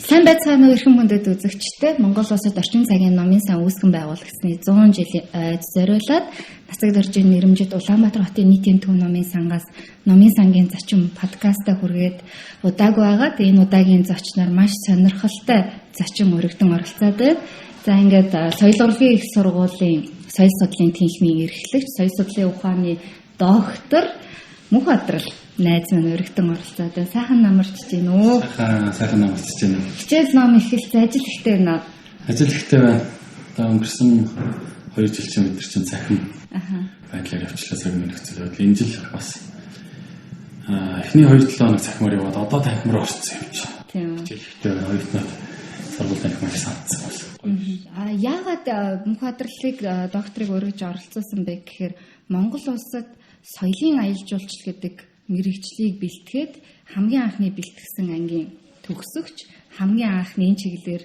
Сайн байцгаана уу эрхэм хүндэт үзэгчтэй. Монгол улсад орчин цагийн номын сан үүсгэн байгуулагдсны 100 жилийн ойд зориулаад Нацаг дөржийн нэрмжид Улаанбаатар хотын нийтийн төв номын сангаас номын сангийн зочин подкаста хүргээд удааг байгаа. Энэ удаагийн зочноор маш сонирхолтой зочин өргөдөн оролцоод байна. За ингээд соёл урлагийн их сургуулийн соёл судлалын тэнхимийн эрхлэгч, соёл судлалын ухааны доктор Мөнх Бадрал найз минь өргөдөн оролцоод байна. Сайхан намарч чинь үү? Сайхан намарч чинь. Хичээл ном эхэлсэн, ажил ихтэй байна. Ажил ихтэй байна. Одоо өнгөрсөн 2 жил чинь бид чинь цахим байдлаар явчлаа цагийн нөхцөл байдал. Энэ жил бас эхний 2-7 хоног цахимаар яваад одоо тахимаар орцсон юм чинь. Тийм. Хичээл ихтэй байна. Хоёрт сургууль тахимаар санацсан байна. Яагаад Мөнх Бадралыг докторыг өргөж оролцуулсан бэ гэхээр Монгол улсад соёлын аялал жуулчлал гэдэг мэрэгжлийг бэлтгээд хамгийн анхны бэлтгэсэн ангийн төгсөгч, хамгийн анхны энэ чиглэлээр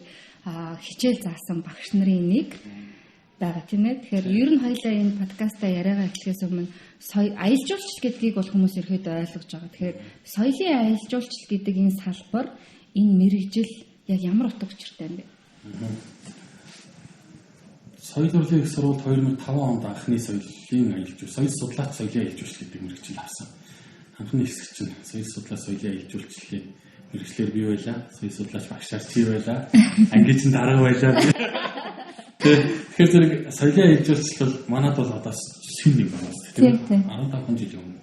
хичээл заасан багш нарын нэг байгаа тийм ээ. Тэгэхээр ер нь хоёлаа энэ подкастаа яриагаа эхлэхээс өмнө аялал жуулчлал гэдгийг бол хүмүүс ерөөдөө ойлгож байгаа. Тэгэхээр соёлын аялал жуулчлал гэдэг энэ салбар, энэ мэрэгжил яг ямар утга учиртай юм бэ? Соёл урлагийн их сургууль 2005 онд анхны соёлын аялал жуулчлал, соёл судлаач соёлын аялал жуулчлал гэдэг мэрэгжил авсан. Анхны хэсэг чинь соёл судлаач соёлын аялал жуулчлалын мэрэгчлэр бий байлаа. Соёл судлаач багшаар чи байлаа. Ангийн чинь дарга байлаа. Тэгэхээр зэрэг соёлын аялал жуулчлал манад бол одоо шинэ нэг байна тийм үү? 15 жил өмнө.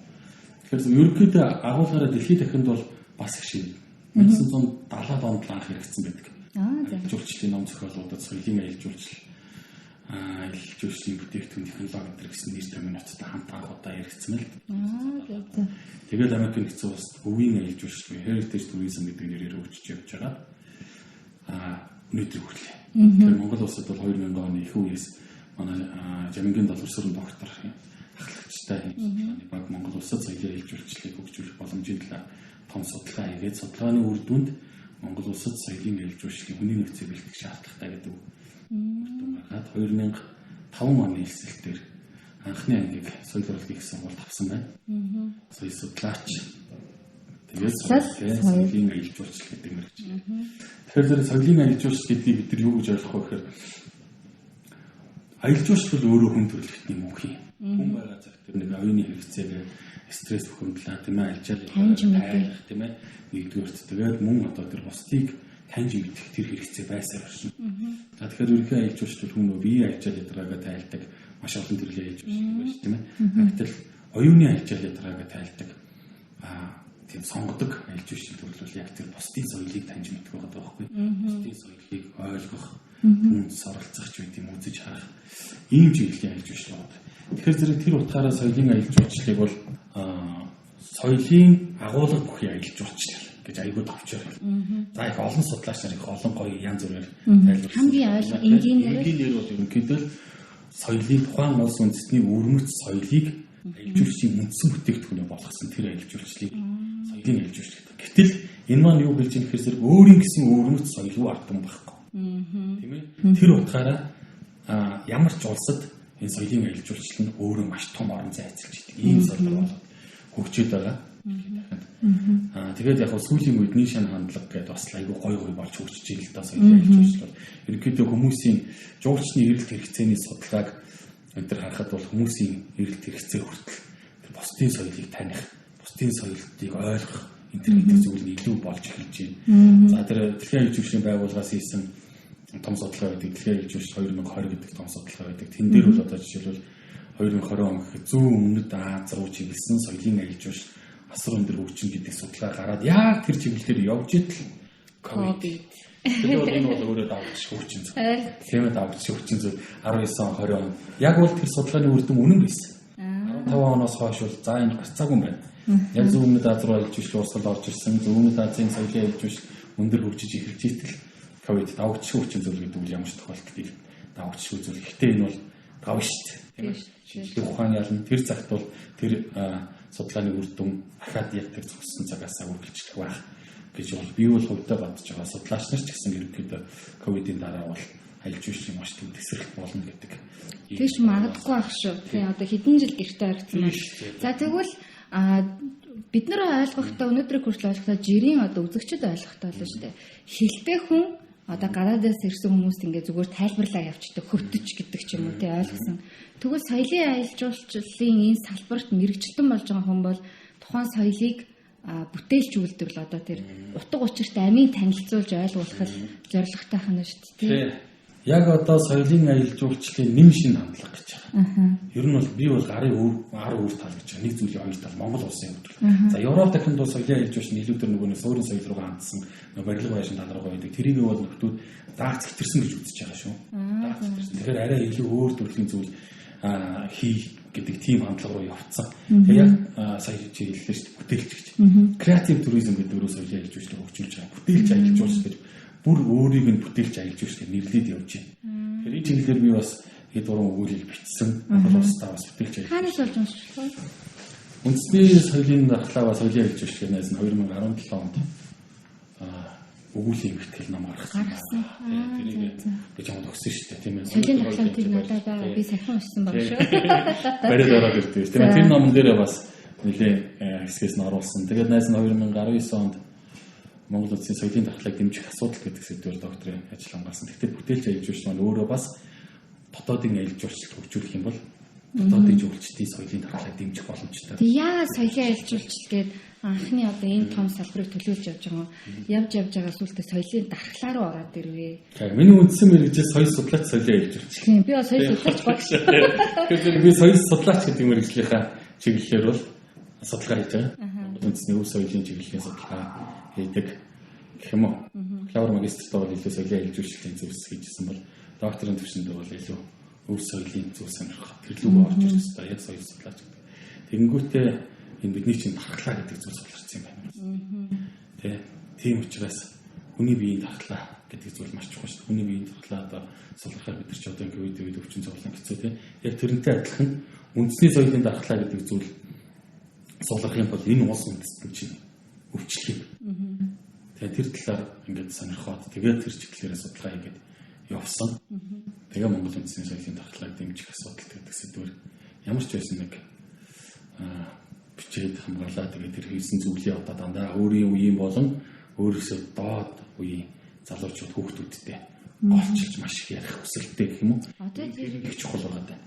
Тэгэхээр зэрэг ерөнхийдөө агуулгаараа дэлхийн дахинд бол бас их шинэ. 1970-аад онд анх хэрэгжсэн байдаг. Жуулчлалын ном зохиолуудад соёлын аялал жуулчлал аялал жуулчлалын бүтээгдэхүүн технологи гэсэн нэр томьёоттой хамт анх удаа хэрэгжсэн л. Тэгээд Америкийн нэгдсэн улсад өвийн аялал жуулчлал, heritage tourism гэдэг нэрээр хөгжиж явж байгаа. Өнөөдөр хүртэл. Тэгэхээр Монгол улсад бол 2000 оны их үеэс манай Жамингийн долларсрын доктор ахлагчтай баг Монгол улсад соёлын аялал жуулчлалыг хөгжүүлэх боломжийн талаар том судалгаа хийгээд судалгааны үр дүнд Монгол улсад соёлын аялал жуулчлалын хүний нөхцөлийг бэлтгэх шаардлагатай гэдэг үрдүн гаргаад 2005 оны хэлсэлтээр анхны ангийг соёл урлагийн их сургуульд авсан байна. Соёл судлаач. Тэгээд соёлын аялал жуулчлал гэдэг мэргэжил. Тэгэхээр соёлын аялал жуулчлал гэдгийг бид нар юу гэж ойлгох вэ гэхээр аялал жуулчлал өөрөө хүн төрөлхтний мөнх юм. Хүн байгаа цаг тэр нэг оюуны хэрэгцээгээ стресс бухимдлаа тийм ээ альчаалал тийм ээ нэгдүгээрт тэгээд мөн одоо тэр бусдыг таньж мэдэх тэр хэрэгцээ байсаар байна. За тэгэхээр ерөнхий аялал жуулчлал хүн биеийн альчаалал ядаргаагаа тайлдаг маш олон төрлийн аялал жуулчлал байна тийм ээ. Гэтэл оюуны альчаалал ядаргаагаа тайлдаг тийм сонгодог аялал жуулчлал төрөл яг тэр бусдын соёлыг таньж мэдэх байгаа байхгүй. Бусдын соёлыг ойлгох, түнд суралцах ч үгүй юм үзэж харах ийм чиглэлийн аялал жуулчлал байна. Тэгэхээр зэрэг тэр утгаараа соёлын аялал жуулчлалыг бол соёлын агуулга бүхий аялал жуулчлал гэж айгүй товчоор байна. За их олон судлаач нар их олон гоё янз бүрээр тайлбарласан. Хамгийн ойлгох энгийн нэр бол ерөнхийдөө соёлын тухайн улс үндэстний өвөрмөц соёлыг аялал жуулчлалын үндсэн бүтээгдэхүүнээ болгосон тэр аялал жуулчлалыг соёлын аялал жуулчлал гэдэг. Гэтэл энэ маань юу хэлж ийм гэхээр зэрэг өөрийн гэсэн өвөрмөц соёл руу ардсан байхгүй. Тийм ээ. Тэр утгаараа ямар ч улсад энэ соёлын аялал жуулчлал нь өөрөө маш том орон зай эзэлж идэг. Ийм соёл бол хөгжөөд байгаа. Тэгээд яг сүүлийн үед нийшэн хандлага гэдээ бас айгүй гоё болж хөгжиж ирэл та соёлын аялал жуулчлал. Ерөнхийдөө хүмүүсийн жуулчны эрэлт хэрэгцээний судалгааг энэ төр харахад бол хүмүүсийн эрэлт хэрэгцээ хүртэл тэр бусдын соёлыг таних, бусдын соёлтыг ойлгох энэ төр гэдэг зүйл нь илүү болж эхэлж байна. За тэр дэлхийн аялал жуулчлалын байгууллагаас хийсэн том судалгаа байдаг. Дэлхийн аялал жуулчлал 2020 гэдэг том судалгаа байдаг. Тэн дээр бол одоо жишээлбэл 2020 он гэхэд зүүн өмнөд Аз руу чиглэсэн соёлын аялал жуулчлал асар өндөр хөгжин гэдэг судалгаа гараад яг тэр чиглэлээр явж идэл ковид. Тэгэхээр энэ бол өөрөө давж хөгжин зүйл. Тийм ээ давж хөгжин зүйл 19 он 20 он. Яг бол тэр судалгааны үр дүн үнэн байсан. 15 оноос хойш бол за энэ гарцаагүй юм байна. Яг зүүн өмнөд Аз руу аялал жуулчлал урсгал орж ирсэн. Зүүн өмнөд Азийн соёлын аялал жуулчлал өндөр хөгжиж эхэлж итэл ковид давж хөгжин зүйл гэдэг үл ямар ч тохиолдолд давж үзүүл. Гэхдээ энэ бол гав шүү дээ. Тийм ээ. Шинжлэх ухааны ялан тэр цагт бол тэр судалгааны үр дүн дахиад яг тэр зогссон цагаас үргэлжлэх байх гэж бол би бол хувьдаа бодож байгаа. Судлаач нар ч гэсэн ерөнхийдөө ковидын дараа бол аялал жуулчлалын маш том тесрэлт болно гэдэг. Тэгш магадгүй ах шүү. Тийм одоо хэдэн жил гэртээ харагдсан байна. За тэгвэл бид нар ойлгохдоо өнөөдрийг хүртэл ойлгохдоо жирийн одоо үзэгчд ойлгохдоо л шүү дээ. Хилтэй хүн одоо гадаадаас ирсэн хүмүүст ингээд зүгээр тайлбарлаа явчихдаг хөтөч гэдэг ч юм уу тий ойлгосон. Тэгвэл соёлын аялал жуулчлалын энэ салбарт мэрэгчлэн болж байгаа хүн бол тухайн соёлыг бүтээлч үйлдвэрлэл одоо тэр утга учиртай амийн танилцуулж ойлгуулах зорилготой хана шүү дээ тий. Яг одоо соёлын аялал жуулчлалын нэм шин хандлага гэж байгаа. Ер нь бол би бол гарын өөр тал гэж байгаа. Нэг зүйлийн хоёр тал Монгол улсын хувьд. За Европ дахин бол соёлын аялал жуулчлал илүүдэр нөгөө нэг өөрийн соёл руугаа хандсан барилга байшин тал руугаа байдаг. Тэрийг бол нөхдүүд даагц хэтэрсэн гэж үзэж байгаа шүү. Даагц хэтэрсэн. Тэгэхээр арай илүү өөр төрлийн зүйл хий гэдэг тийм хандлага руу явцсан. Тэгээ яг сая чи хэллээ шүү дээ бүтээлч гэж. Креатив туризм гэдэг өөрөө соёлын аялал жуулчлалыг хөгжүүлж байгаа. Бүтээлч аялал жуулчлал гэж бүр өөрийг нь бүтээлч аялал жуулчлалыг нэрлээд явж байна. Тэгэхээр энэ чиглэлээр би бас дуран өгүүлэл бичсэн. Монгол улстай бас бүтээлч аялал. Хаанаас болж уншчихлаа? Үндэсний соёлын дархлаа ба соёлын аялал жуулчлалынаас нь 2017 онд өгүүллийн ихтгэл нам гаргасан. Тэрийг би чамд өгсөн шүү дээ тийм ээ. Соёлын дархлаатыг надад байгаа би сахин уншсан баг шүү. Бариад ороод ирдэг тийм ээ. Тэр номон дээрээ бас нэлээд хэсгээс нь оруулсан. Тэгээд найз нь 2019 онд Монгол улсын соёлын дархлааг дэмжих асуудал гэдэг сэдвээр докторийн ажил хамгаалсан. Гэхдээ бүтээлч аялал жуулчлал нь өөрөө бас дотоодын аялал жуулчлал хөгжүүлэх юм бол дотоодын жуулчдын соёлын дархлааг дэмжих боломжтой. Тэг яа соёлын аялал жуулчлал гээд анхны одоо энэ том салбарыг төлөөлж явж байгаа явж байгаа сүлдө соёлын дархлаа руу ороод ирвээ. Миний үндсэн мэргэжил соёл судлаач соёлын аялал жуулчлал. Би бас соёл судлаач багш. Тэгэхээр би соёл судлаач гэдэг мэргэжлийнхаа чиглэлээр бол судалгаа хийж байгаа. Үндэсний өв соёлын чиглэлийн судалгаа хийдэг гэх юм уу. Бакалавр магистртаа бол илүү соёлын аялал жуулчлалын зүйлс хийжсэн бол докторийн төвшөндөө бол илүү өв соёлын зүйл сонирхох төрлөөгөө орж ирэх хэрэгтэй. Яг соёл судлаач гэдэг. Тэгэнгүүтээ энэ бидний чинь дархлаа гэдэг зүйл суулгарсан юм байна. Тийм учраас хүний биеийн дархлаа гэдэг зүйл маш чухал шүү дээ. Хүний биеийн дархлаа одоо суулгахаар бид нар ч одоо ингээд үед өвчин цуглан хэцүү тийм. Яг тэрнтэй адилхан үндэсний соёлын дархлаа гэдэг зүйл суулгах юм бол энэ улс үндэстэн чинь өвчлөгийг. Тэгээ тэр талаар ингээд сонирхоод тэгээд тэр чиглэлээр судалгаа хийгээд явсан. Тэгээ Монгол үндэсний соёлын дархлааг дэмжих асуудал гэдэг сэдвээр ямар ч байсан нэг бичээд хамгаалаа. Тэгээд тэр хийсэн зүйлээ одоо дандаа өөрийн үеийн болон өөрөөсөө доод үеийн залуучууд хүүхдүүдтэй олчилж маш их ярих хүсэлтэй гэх юм уу? Одоо тэр их чухал байгаа даа.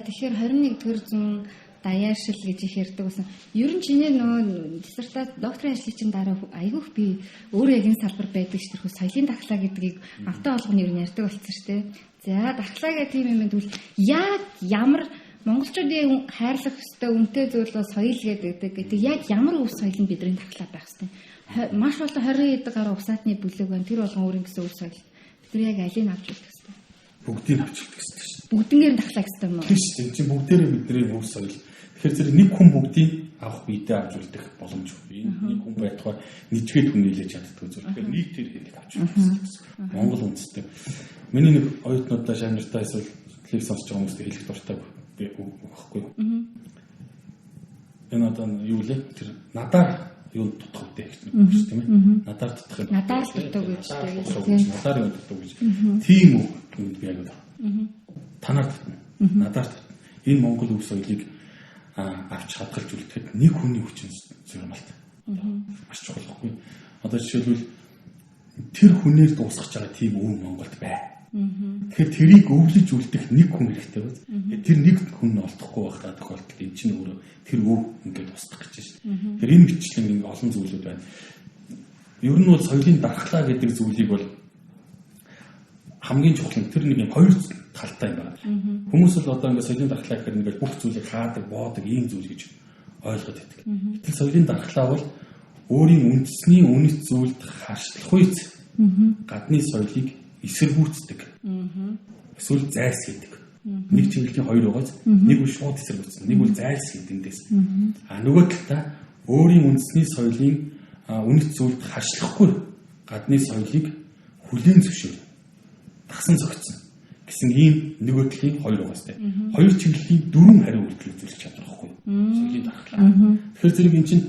Тэгэхээр 21-р зуун даяаршил гэж их ярьдаг байсан. Ер нь чиний нөгөө диссертат докторийн ажлын чинь дараа айгүйх би өөрөө яг энэ салбар байдаг ш тэрхүү соёлын дархлаа гэдгийг автаа олгоны ер нь ярьдаг болсон шүү дээ. За дархлаа гэх тийм юм бол яг ямар монголчуудын хайрлах ёстой үнэтэй зүйл бол соёл гэдэг. Яг ямар өв соёл нь бидний дархлаа байх ёстой. Маш олон 20 гаруй усаатны бүлэг байна. Тэр болгон өөрийн гэсэн өв соёл. Бид яг алийг авч үзэх ёстой. Бүгдийг авч үзэх ёстой шүү. Бүгднгээр нь дархлаа гэсэн юм уу? Тийм шүү. Энд чинь бүгдээрээ бидний өв соёл. Тэгэхээр зэрэг нэг хүн бүгдийг авах биедээ авч үлдэх боломжгүй. Нэг хүн байтугай нийтгээд хүн нийлээж чаддаг зүйл. Тэгэхээр нийтээр хэлээд авч үзэх гэсэн. Монгол үндэстэй. Миний нэг оюутнуудаа шамнартаа эсвэл телевиз сонсож байгаа хүмүүст хэлэх дуртай байхгүй юу? Энэ одоо юу лээ? Тэр надаар юу дутах үү гэх юм шүү тийм ээ. Надаар дутах юм. Надаар дутах гэж тийм. Надаар юу дутах гэж. Тийм үү гэвэл би аяг. Танаар дутна. Надаар дутна. Энэ Монгол өв соёлыг авч хадгалж үлдэхэд нэг хүний хүчин зурмалт. Маш чухал байхгүй. Одоо жишээлбэл тэр хүнээр дуусгаж байгаа тийм өв Монголд бай. Тэгэхээр тэрийг өвлөж үлдэх нэг хүн хэрэгтэй байна. Тэр нэг хүн олдохгүй байхаа тохиолдолд эн чинь өөрөө тэр өв ингээд устгах гэж байна. Тэр энэ бичлэн ингээд олон зүйлүүд байна. Ер нь бол соёлын дархлаа гэдэг зүйлийг бол хамгийн чухал нь тэр нэг юм хоёр талтай юм байна. Хүмүүс л одоо ингээд соёлын дархлаа гэхээр ингээд бүх зүйлийг хаадаг, боодог ийм зүйл гэж ойлгоод байдаг. Гэтэл соёлын дархлаа бол өөрийн үндэсний үнэт зүйлд хашлах үйц гадны соёлыг эсэргүүцдэг. Эсвэл зайлсхийдэг. Нэг чиглэлийн хоёр байгааз нэг нь шууд эсэргүүцдэг, нэг нь зайлсхийдэг эндээс. Нөгөө талдаа өөрийн үндэсний соёлын үнэт зүйлд хашлахгүй гадны соёлыг хүлээн зөвшөөрөх, тасан зохицсон гэсэн ийм нөгөө талын хоёр байгааз тэ. Хоёр чиглэлийн дөрвөн хариу үйлдэл үзүүлэх чадвар байхгүй юу? Соёлын дархлаа. Тэгэхээр зэрэг эн чинь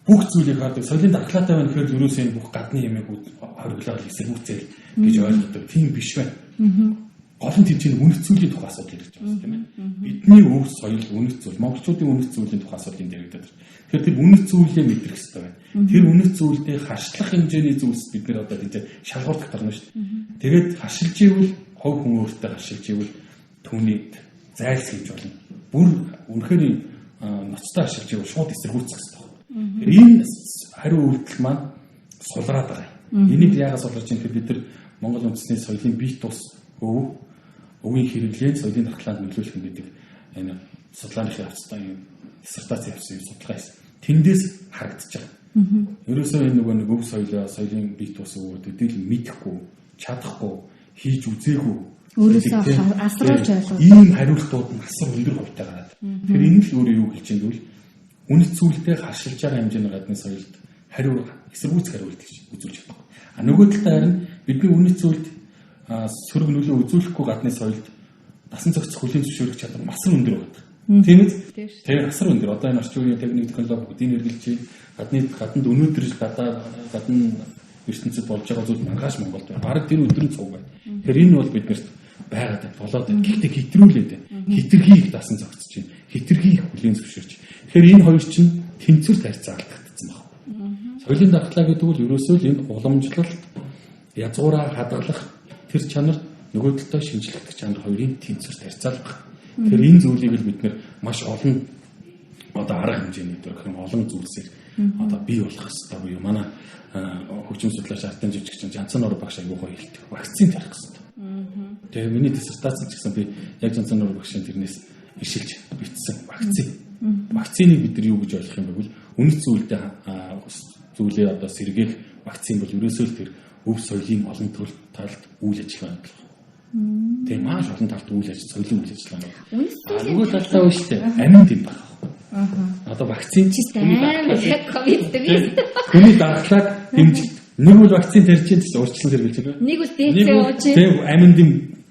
бүх зүйлийг хардаг. Соёлын дархлаатай байна гэхээр ерөөсөө энэ бүх гадны юмыг хориглоод эсэргүүцэл гэж ойлгодог. Тийм биш байна. Гол нь тийм үнэт зүйлийн тухай асуудал ярьж байгаа тийм ээ. Бидний өв соёл үнэт зүйл, монголчуудын үнэт зүйлийн тухай асуудал энэ яригдаад байна. Тэгэхээр тэр үнэт зүйлээ мэдрэх хэрэгтэй байна. Тэр үнэт зүйлдээ харшлах хэмжээний зүйлс бид нэр одоо тийм шалгуулах тарна шүү дээ. Тэгээд харшилж ивэл хов хүн өөртөө харшилж ивэл түүний зайлсхийж болно. Бүр үнэхээр ноцтой харшилж ивэл шууд эсэргүүцэх хэрэгтэй. Тэгэхээр энэ хариу үйлдэл маань сулраад байгаа. Энийг яагаад сулраж байгаа гэхээр бид нар Монгол үндэсний соёлын бие тус өвгийн хэрэглээ соёлын дархлаанд нөлөөлөх гэдэг энэ судлааныхын авцтай диссертац явуулсан судалгаа байсан. Тэндээс харагдаж байгаа. Ерөөсөө энэ нэг өв соёлын бие тус өвөд өдөл мэдэхгүй, чадахгүй, хийж үзээгүй өөрөөсөө асруулж ойлгох. Ийм хариултууд нь асар өндөр хувьтай гараад. Тэгэхээр энэ л өөрөө юу хэлж байгаа гэвэл үнэт зүйлдээ харшилж байгаа хэмжээний гадны соёлд хариу эсэргүүцэх хариулт гэж үзүүлж байгаа. Нөгөө талдаа харин бидний үнэт зүйлд сөрөг нөлөө үзүүлэхгүй гадны соёлд насан зохицох хүлээн зөвшөөрөх чадвар маш өндөр байдаг. Тийм үү? Тэр асар өндөр. Одоо энэ орчин үеийн техник технологи бүгдийг эргэлж гаднад өнөөдөр гадна ертөнцид болж байгаа зүйл маргааш Монголд байна. Бараг тэр өдрийн цуг байна. Тэгэхээр энэ бол биднэрт байгаад болоод байна. Гэхдээ хэтрүүлээд байна. Хитрхийг дасан зохицож байна. Хитрхийг хүлээн зөвшөөрч. Тэгэхээр энэ хоёр чинь тэнцвэр тарьцаа алдагдсан байна. Соёлын дархлаа гэдэг нь ерөөсөө л энэ уламжлалт, язгуураа хадгалах тэр чанар нөгөө талдаа шинжлэхдэг чанар хоёрын тэнцвэр тарьцаалах. Тэгэхээр энэ зүйлийг л бид нэр маш олон одоо арга хэмжээний дөрөх олон зүйлсээр одоо бий болох хэрэгтэй буюу манай хөгжим судлаач ардын жижигчин Жанцан Нуур багш аягүй гоё хэлдэг. Вакцин тарих хэрэгтэй. Тэгээ миний диссертац ч гэсэн би яг Жанцан Нуур багшийн тэрнээс ишилж бичсэн вакцин. Вакциныг бид нар юу гэж ойлгох юм бэ гэвэл үнэт зүйлээ одоо сэргээх вакцин бол ерөөсөө л тэр өв соёлын олон талд үйл ажиллагаа байна. Тэгээ маш олон талд үйл ажиллагаа, соёлын үйл ажиллагаа байна. Нөгөө талдаа уу шүү дээ. Амин дэм байна. Одоо вакцин хүний дархлааг дэмжих. Нэг бол вакцин тарьж чинь урьдчилан сэргийлж байна. Нэг бол ДЦ ууж. Тэгээ амин дэм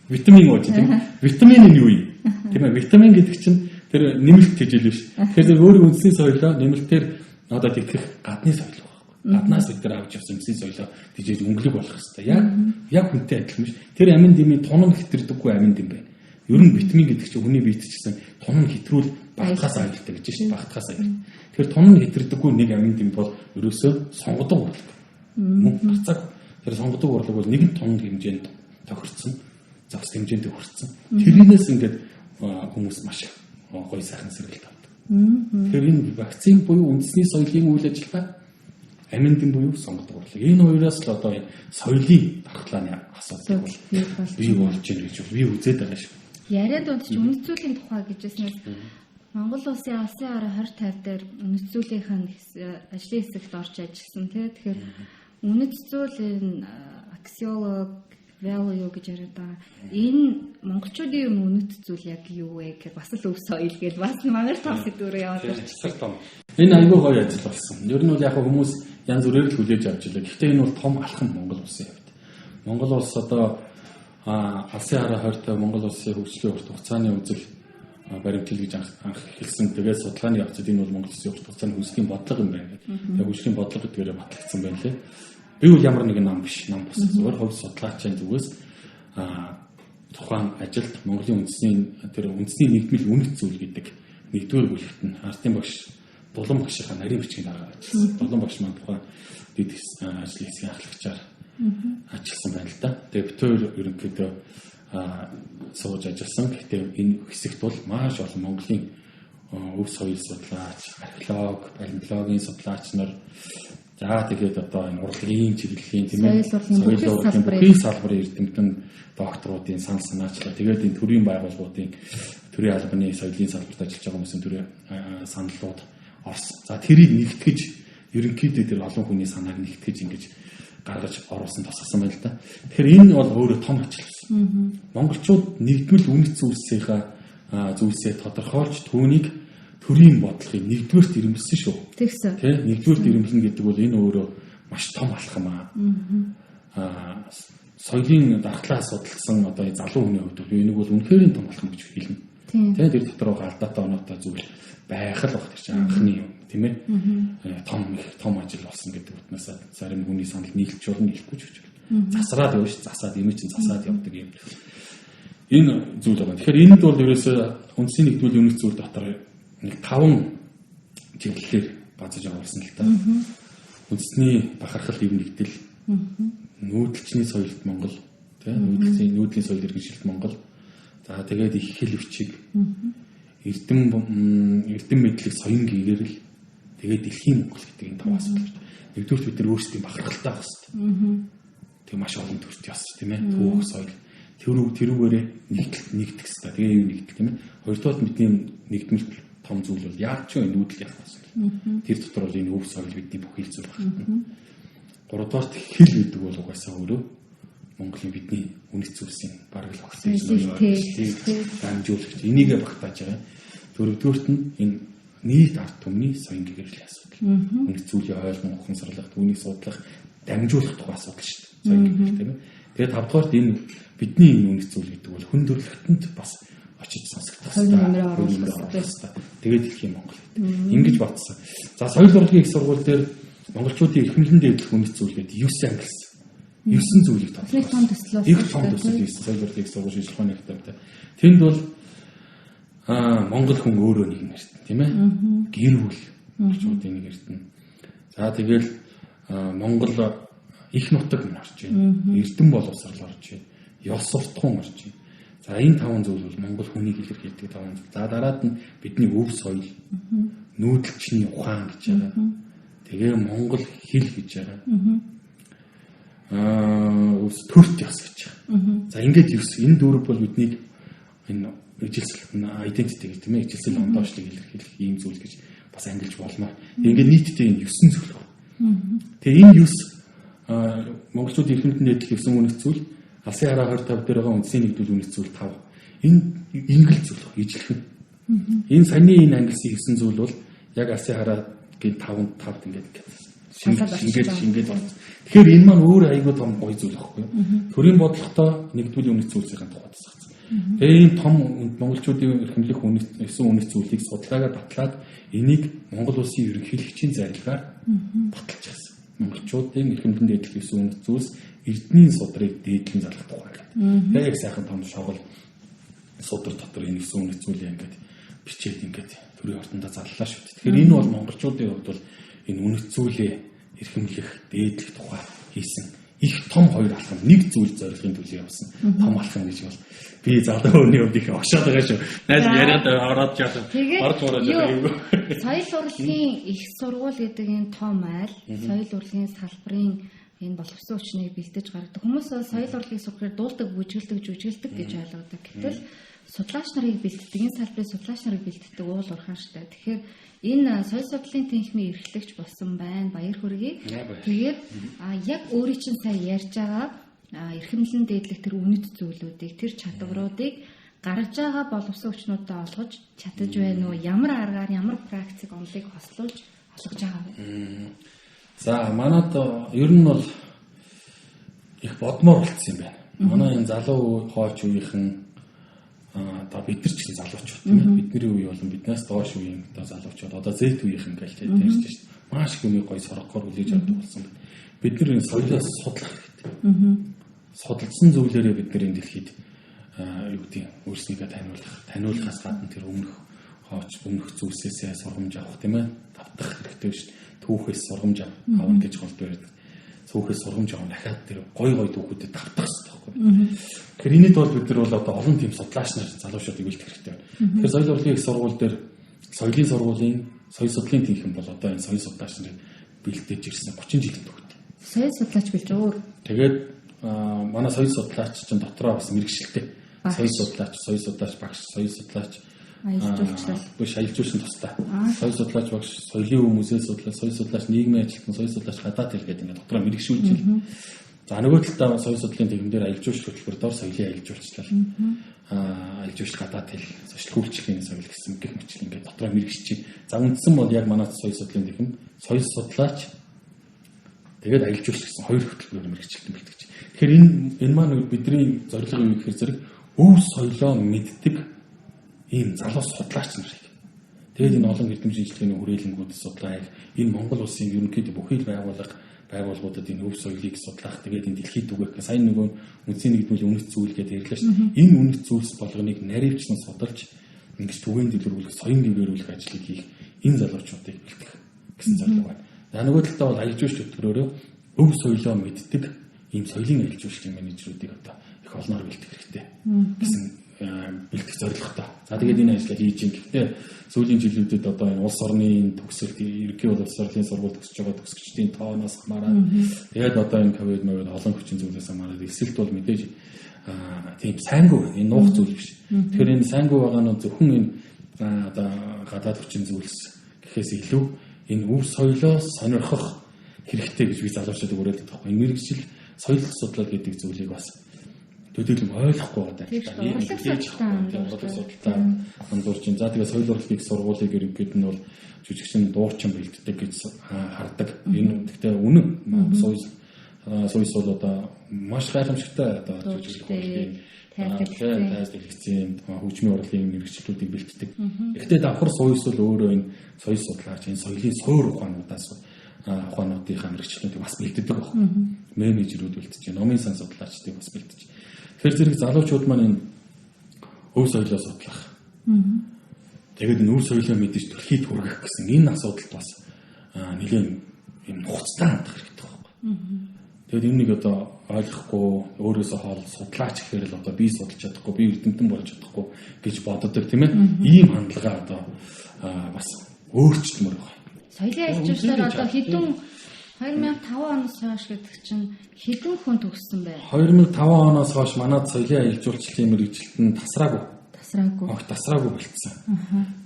витамин ууж тийм. Витамин нь юу юм? Тийм ээ, витамин гэдэг чинь тэр нэмэлт тэжээл биш. Тэгэхээр өөрийн үндэсний соёлоо нэмэлтээр одоо тэтгэх гадны соёл байна. Гаднаас бид нар авч явсан үндэсний соёлоо тэжээл өнгөлөг болох хэрэгтэй. Яг хүнтэй адилхан биш. Тэр амин дэмийн тунам хэтрдэггүй амин дэм байна. Ер нь витамин гэдэг чинь хүний биед ч гэсэн тунам хэтрүүл багтахаас айлтдаг гэж шүү дээ. Багтахаас айлт. Тэгэхээр тунам хэтрдэггүй нэг амин дэм бол ерөөсөө сонгодог урлаг. Мөн бацаг тэр сонгодог урлаг бол нэгэн тонн хэмжээнд тохирсон. Загас хэмжээнд хүрсэн. Тэрнээс ингээд хүмүүс маш гоё сайхан сэргэлт авдаг. Тэгэхээр энэ вакцин буюу үндэсний соёлын үйл ажиллагаа амин дэм буюу сонгодог урлаг. Энэ хоёроос л одоо соёлын дархлааны асуудал бий болж байна гэж би үзээд байгаа шүү. Яриад унтч үнэт зүйлийн тухай гэжсэнээс Монгол улсын алсын хараа 2050 дээр үнэт зүйлийн ажлын хэсэгт орж ажилласан тий. Тэгэхээр үнэт зүйл энэ аксиолог value гэж яриад байгаа. Энэ монголчуудын үнэт зүйл яг юу вэ гэхээр бас л өв соёл гэж бас мангар том сэдвээр яваад байна. Энэ айгүй гоё ажил болсон. Ер нь бол яг хүмүүс янз бүрээр л хүлээж авч илээ. Гэхдээ энэ бол том алхам Монгол улсын хувьд. Монгол улс одоо алсын хараа 2050 Монгол улсын хөгжлийн урт хугацааны үзэл баримтлал гэж анх хэлсэн. Тэгээд судалгааны явцад энэ бол Монгол улсын урт хугацааны хөгжлийн бодлого юм байна гэдэг. Тэгээд хөгжлийн бодлого гэдгээр батлагдсан байна лээ. Би бол ямар нэгэн нам биш, нам бос. Зүгээр хувь судлаачийн зүгээс тухайн ажилд Монголын үндэсний нийгмийн үнэт зүйл гэдэг нэгдүгээр бүлэгт нь ардын багш Дулан багшийнхаа нарийн бичгийг гаргаж. Дулан багш маань тухайн дэд ажлын хэсгийн ахлагчаар ажилласан байна л да. Тэгээд бид хоёр ерөнхийдөө сууж ажилласан. Гэхдээ энэ хэсэгт бол маш олон Монголын өв соёл судлаач, археолог, палеонтологийн судлаач нар тэгээд одоо энэ урлагийн чиглэлийн тийм ээ соёл урлагийн бүхий салбарын эрдэмтэн докторуудын санал санаачлаа. Тэгээд энэ төрийн байгууллагуудын төрийн албаны соёлын салбарт ажиллаж байгаа хүмүүсийн төрийн саналууд орсон. За тэрийг нэгтгэж ерөнхийдөө тэр олон хүний санааг нэгтгэж ингэж гаргаж оруулсан тусгасан байна л да. Тэгэхээр энэ бол өөрөө том ажил байсан. Монголчууд нэгдмэл үнэт зүйлсээ тодорхойлж түүнийг төрийн бодлогын нэгдүгээрт ирэмбэлсэн шүү. Тэгсэн. Тэ нэгдүгээрт ирэмблэн гэдэг бол энэ өөрөө маш том алхам соёлын дархлаа судалсан одоо залуу хүний хувьд энийг бол үнэхээр том алхам гэж хэлнэ. Тэгээ тэр дотор алдаатай оноотой зүйл байх л баг тэр чинь анхны юм тийм ээ. Том ажил болсон гэдэг утнаас зарим хүний санал нийлж болно нийлэхгүй ч гэж байна. Засраад явна ш. Засаад юм чинь засаад явдаг юм. Энэ зүйл байгаа. Тэгэхээр энд бол ерөөсөө үндсийн нэгдвэл өмнөх зүйл дотор нэг 5 чиглэлээр базаж явуулсан л та. Үндэсний бахархал хэв нэгдэл, нүүдэлчний соёлт Монгол, тийм нүүдлийн соёл иргэншилт Монгол. За тэгээд их хэл бичиг, эрдэм мэдлэг соён гээрэл, тэгээд дэлхийн Монгол гэдэг энэ 5 асуудал. Нэгдүгээр бид нар өөрсдийн бахархалтай байх хэрэгтэй. Тэг маш олон төрт яс тийм ээ. Түүх соёл тэрүүгээрээ нэгдэх хэрэгтэй. Тэгээ юу нэгдэх тийм ээ. Хоёрдугаар бидний нэгдмэл том зүйл бол яаж ч энэ нүүдэл явах асуудал. Тэр дотор бол энэ өв соёл бидний бүх хэл зүйл багтана. Гуравдугаар хэл гэдэг бол угаасаа өөрөө Монголын бидний үнэт зүйлсийн бараг л багтаж дамжуулагч энийгээ багтааж байгаа. Дөрөвдүгээрт нь энэ нийт ард түмний соён гэрэл асуудал. Үнэт зүйлийн ойлгон ухамсарлах, түүнийг судлах, дамжуулах тухай асуудал шүү дээ. Соён гэрэл тийм ээ. Тэгээд тавдугаарт энэ бидний энэ үнэт зүйл гэдэг бол хүн төрөлхтөнд бас очиж сонсогдох хэрэгтэй. Тэгээд дэлхийн Монгол гэдэг. Ингэж батсан. За соёл урлагийн их сургууль дээр монголчуудын эрхэмлэн дээдлэх үнэт зүйл гэдэг 9 ангилсан. 9 зүйлийг тодорхойлсон. Их том төсөл хийсэн соёл урлагийн их сургууль шинжилгээ ухааны хэвтэмтэй. Тэнд бол Монгол хүн өөрөө нэг нэртэн тийм ээ. Гэр бүл монголчуудын нэг нэртэн. За тэгэл Монгол их нутаг нь орж байна. Эрдэм боловсрал орж байна. Ёс суртахуун орж байна. За энэ 5 зүйл бол Монгол хүнийг илэрхийлдэг 5 зүйл. За дараад нь бидний өв соёл, нүүдэлчний ухаан гэж байгаа. Тэгээ Монгол хэл гэж байгаа. Төрт яс гэж байгаа. За ингээд энэ дөрөв бол бидний энэ ижилсэл identity гэх тийм ээ ижилсэл ондоошлыг илэрхийлэх ийм зүйл гэж бас ангилж болно. Ингээд нийтдээ энэ 9 зүйл байна. Тэгээ энэ 9 монголчуудын эрхэмлэн дээдлэх 9 үнэт зүйл алсын хараа 25 дээр байгаа үндсийн нэгдвэл үнэт зүйл 5. Энэ ингл зүйл ижилхэн. Энэ саяны энэ ангилсан 9 зүйл бол яг алсын хараа гээд 5 ингээд шингээд байна. Тэгэхээр энэ маань өөр аягүй том гоё зүйл байхгүй юу? Төрийн бодлоготой нэгдвэл үнэт зүйлсийн тухай тасгацсан. Тэгээ энэ том монголчуудын эрхэмлэх үнэт 9 үнэт зүйлийг судалгаагаар батлаад энийг Монгол улсын ерөнхийлөгчийн зарилгаар баталж байгаа. Монголчуудын эрхэмлэн дээдлэх 9 үнэт зүйлс эрдэнийн судрыг дээдлэн залгах тухай гэдэг. Тэгээ яг сайхан том шогол судар дотор энэ 9 үнэт зүйлийг ингээд бичээд ингээд төрийн ордондоо заллаа шүү дээ. Тэгэхээр энэ бол монголчуудын хувьд бол энэ үнэт зүйлээ эрхэмлэх, дээдлэх тухай хийсэн их том хоёр алхам нэг зүйл зорилгын төлөө явсан том алхам гэж бол би залуу хүний хувьд их огшоод байгаа шүү. Найз яриад ороод жаасан. Орж байгаа. Соёл урлагийн их сургууль гэдэг энэ том айл соёл урлагийн салбарын энэ боловсон хүчнийг бэлдэж гаргадаг. Хүмүүс соёл урлагийг сурахаар дуулдаг, бүжгэлдэг гэж ойлгодог. Гэтэл судлаач нарыг бэлддэг, энэ салбарын судлаач нарыг бэлддэг уул уурхаан штэ. Тэгэхээр энэ соёл судлалын тэнхимийн эрхлэгч болсон байна. Баяр хүргэе. Тэгээд яг өөрийн чинь сая ярьж байгаа эрхэмлэн дээдлэх тэр үнэт зүйлүүдийг, тэр чадваруудыг гаргаж байгаа боловсон хүчнүүдэд олгож чадаж байна уу? Ямар аргаар, ямар практик онолыг хослуулж олгож байгаа вэ? За манад ер нь бол их бодмоор болцсон юм байна. Манай энэ залуу хойч үеийнхэн одоо бид нар ч гэсэн залуучууд тийм ээ. Бидний үе болон биднээс доош үеийн одоо залуучууд одоо Z үеийнхэн гэж ярьж байна. Маш их юмыг гоё соргохоор хүлээж авдаг болсон байна. Бид нар энэ соёлоос судлах хэрэгтэй. Судалсан зүйлээрээ бид нар энэ дэлхийд юу гэдэг өөрсдийгөө таниулахаас гадна тэр өмнөх зүйлсээсээ сургамж авах тийм ээ. Давтах хэрэгтэй шүү дээ. Түүхээс сургамж авах гэж голдоо байдаг. Түүхээс сургамж авах дахиад тэр гоё түүхүүдэд давтах хэрэгтэй байхгүй. Тэгэхээр энэд бол бид нар бол одоо олон тийм судлаач нар залуучуудыг бэлдэх хэрэгтэй байна. Тэгэхээр соёл урлагийн их сургууль дээр соёлын сургуулийн соёл судлалын тэнхим бол одоо энэ соёл судлаач нарыг бэлдэж ирсэн 30 жилийн түүхтэй. Соёл судлаач бэлж өөр. Тэгээд манай соёл судлаач чинь дотроо бас мэргэжилтэй. Соёл судлаач багш, соёл судлаач биш аялжуулсан тустай. Соёл судлаач багш, соёлын музей судлаач, соёл судлаач нийгмийн ажилтан, соёл судлаач гадаад хэл гэдэг ингээд дотроо мэргэшүүлж байна. За нөгөө талдаа соёл судлалын тэмдгээр аялжуулах хөтөлбөр дор соёлын аялжуулчлал. Аялжуулах гадаад хэл, соёл хөгжлийн соёл гэсэн гэх мэт ингээд дотроо мэргэшиж байна. За үндсэн бол яг манай соёл судлалын тэмдэг соёл судлаач тэгээд аялжуулах гэсэн хоёр хөтөлбөрөөр мэргэжилтэн бэлтгэж. Тэгэхээр энэ маань бидний зорилго юу гэхээр зэрэг өв соёлоо мэддэг ийм залуу судлаач нарыг. Тэгээд энэ олон эрдэм шинжилгээний хүрээлэнгүүд судлаа. Энэ Монгол улсын ерөнхийдөө бүхий л байгууллагуудад энэ өв соёлыг судлах. Тэгээд энэ дэлхийд түгээх. Сайн нөгөө үндсийн нэгдмэл үнэт зүйл гэдэг ярьлаа шүү дээ. Энэ үнэт зүйлс болгоныг наривчлан судалж ингэж түгээн дэлгэрүүлэх, соён дэвгэрүүлэх ажлыг хийх энэ залуучуудыг бэлтгэх гэсэн зорилго байна. За нөгөө талдаа бол аялал жуулч төтгөрөөрөө өв соёлоо мэддэг ийм соёлын аялал жуулчлалын менежерүүдийг одоо их олноор бэлтгэх хэрэгтэй гэсэн бэлтгэх зорилготой. За тэгээд энэ ажлыг хийж юм. Гэхдээ сүүлийн жилүүдэд одоо энэ улс орны төгсөлт, ерөнхий боловс сургуулийн сургууль төгсөж байгаа төгсөгчдийн тооноос хамааран тэгээд одоо энэ ковид олон хүчин зүйлээс хамааран эсэлт бол мэдээж тийм сайнгүй энэ нуух зүйл биш. Тэгэхээр энэ сайнгүй байгаа нь зөвхөн энэ одоо гадаад хүчин зүйлс гэхээс илүү энэ өв соёлоо сонирхох хэрэгтэй гэж би залуучуудад уриалдаг байхгүй. Энэ мэргэжил соёлын судлал гэдэг зүйлийг бас төдийлөн ойлгохгүй байгаа даа. Урлаг судалтай хандуурч юм. За тэгээ соёл урлагийн сургуулийг ерөнхийд нь бол жүжигчин дуурчин бэлддэг гэж хардаг. Энэ гэхдээ үнэн соёл бол одоо маш гайхамшигтай одоо жүжиглэх урлагийн тайлбар дэлгэцийн хөгжмийн урлагийн мэргэжлүүдийг бэлддэг. Гэхдээ давхар соёл өөрөө энэ соёл судлаач, энэ соёлын суур ухаануудынхаа мэргэжлүүдийг бас бэлддэг баг. Менежерүүд бэлдэж, номын сан судлаачдыг бас бэлдэж. Тэгэхээр зэрэг залуучууд маань энэ өв соёлоо судлах. Тэгээд энэ өв соёлоо мэдэж төрхийд хүргэх гэсэн энэ асуудалд бас нэгэн юм хугацаа хандах хэрэгтэй байхгүй. Тэгээд энэ нэг одоо ойлгохгүй өөрөөсөө хоол судлаач гэхээр л одоо би судалж чадахгүй, би эрдэмтэн болж чадахгүй гэж боддог тийм ээ. Ийм хандлага одоо бас өөрчлөлмөр байна. Соёлын аялал жуулчлалаар одоо хэдэн 2005 оноос хойш гэдэг чинь хэдэн хүн төгссөн бэ? 2005 оноос хойш манайд соёлын аялал жуулчлалын мэргэжилт нь тасраагүй болчихсон.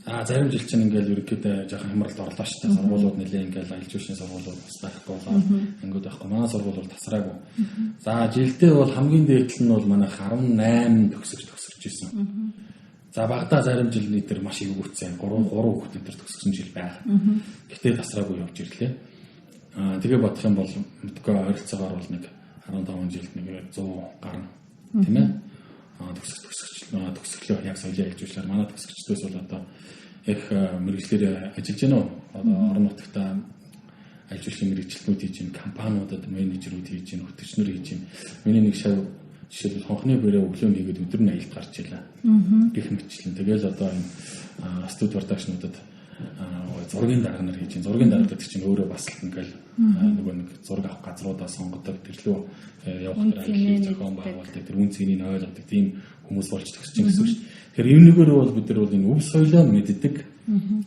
Зарим жил чинь ингээл ерөнхийдөө жоохон хямралд орлоо шүү дээ. Сургуулиуд нэлээ ингээл аялал жуулчлалын сургуулиуд бас байхгүй болоо. Ангууд байхгүй. Манай сургууль бол тасраагүй. За жилдээ бол хамгийн дээдл нь бол манайх 18 төгсөрч ирсэн. За багада зарим жил нэтэр маш эвгүүцсэн. 3 хүүхэд нэтэр төгссөн жил байна. Гэтэ тасраагүй явж ирлээ. Тэгээ бодох юм бол мэдгүй ойролцоогоор бол нэг 15 жилд нэг 100 гарна. Тийм ээ? Төгсгөлөө яг соёлын аялал жуулчлалаар манай төгсөгчдөөс бол одоо их мэргэжлэр ажиллаж байна уу? Одоо орон нутагта аялал жуулчлалын мэргэжилтнүүд хийж байна, компаниудад менежерүүд хийж байна, хөтөлчнөр хийж байна. Миний нэг шав жишээлбэл хонхны бэрээ өглөө нэгээд өдөр нь аялалд гарч илаа. Гэх мэтчлэн тэгэл одоо энэ студ продакшнуудад зургийн дарга нар хийж байна. Зургийн дарга гэдэг чинь өөрөө бас ингээл нөгөө нэг зураг авах газруудаа сонгодог, тэрлүү явах хэрэгтэй зохион байгуулдаг, тэр үн цэнийг ойлгодог тийм хүмүүс болж төгсөж гэсэн үг шүү. Тэгэхээр эвнийгээр бол бид нар бол энэ өв соёлоо мэддэг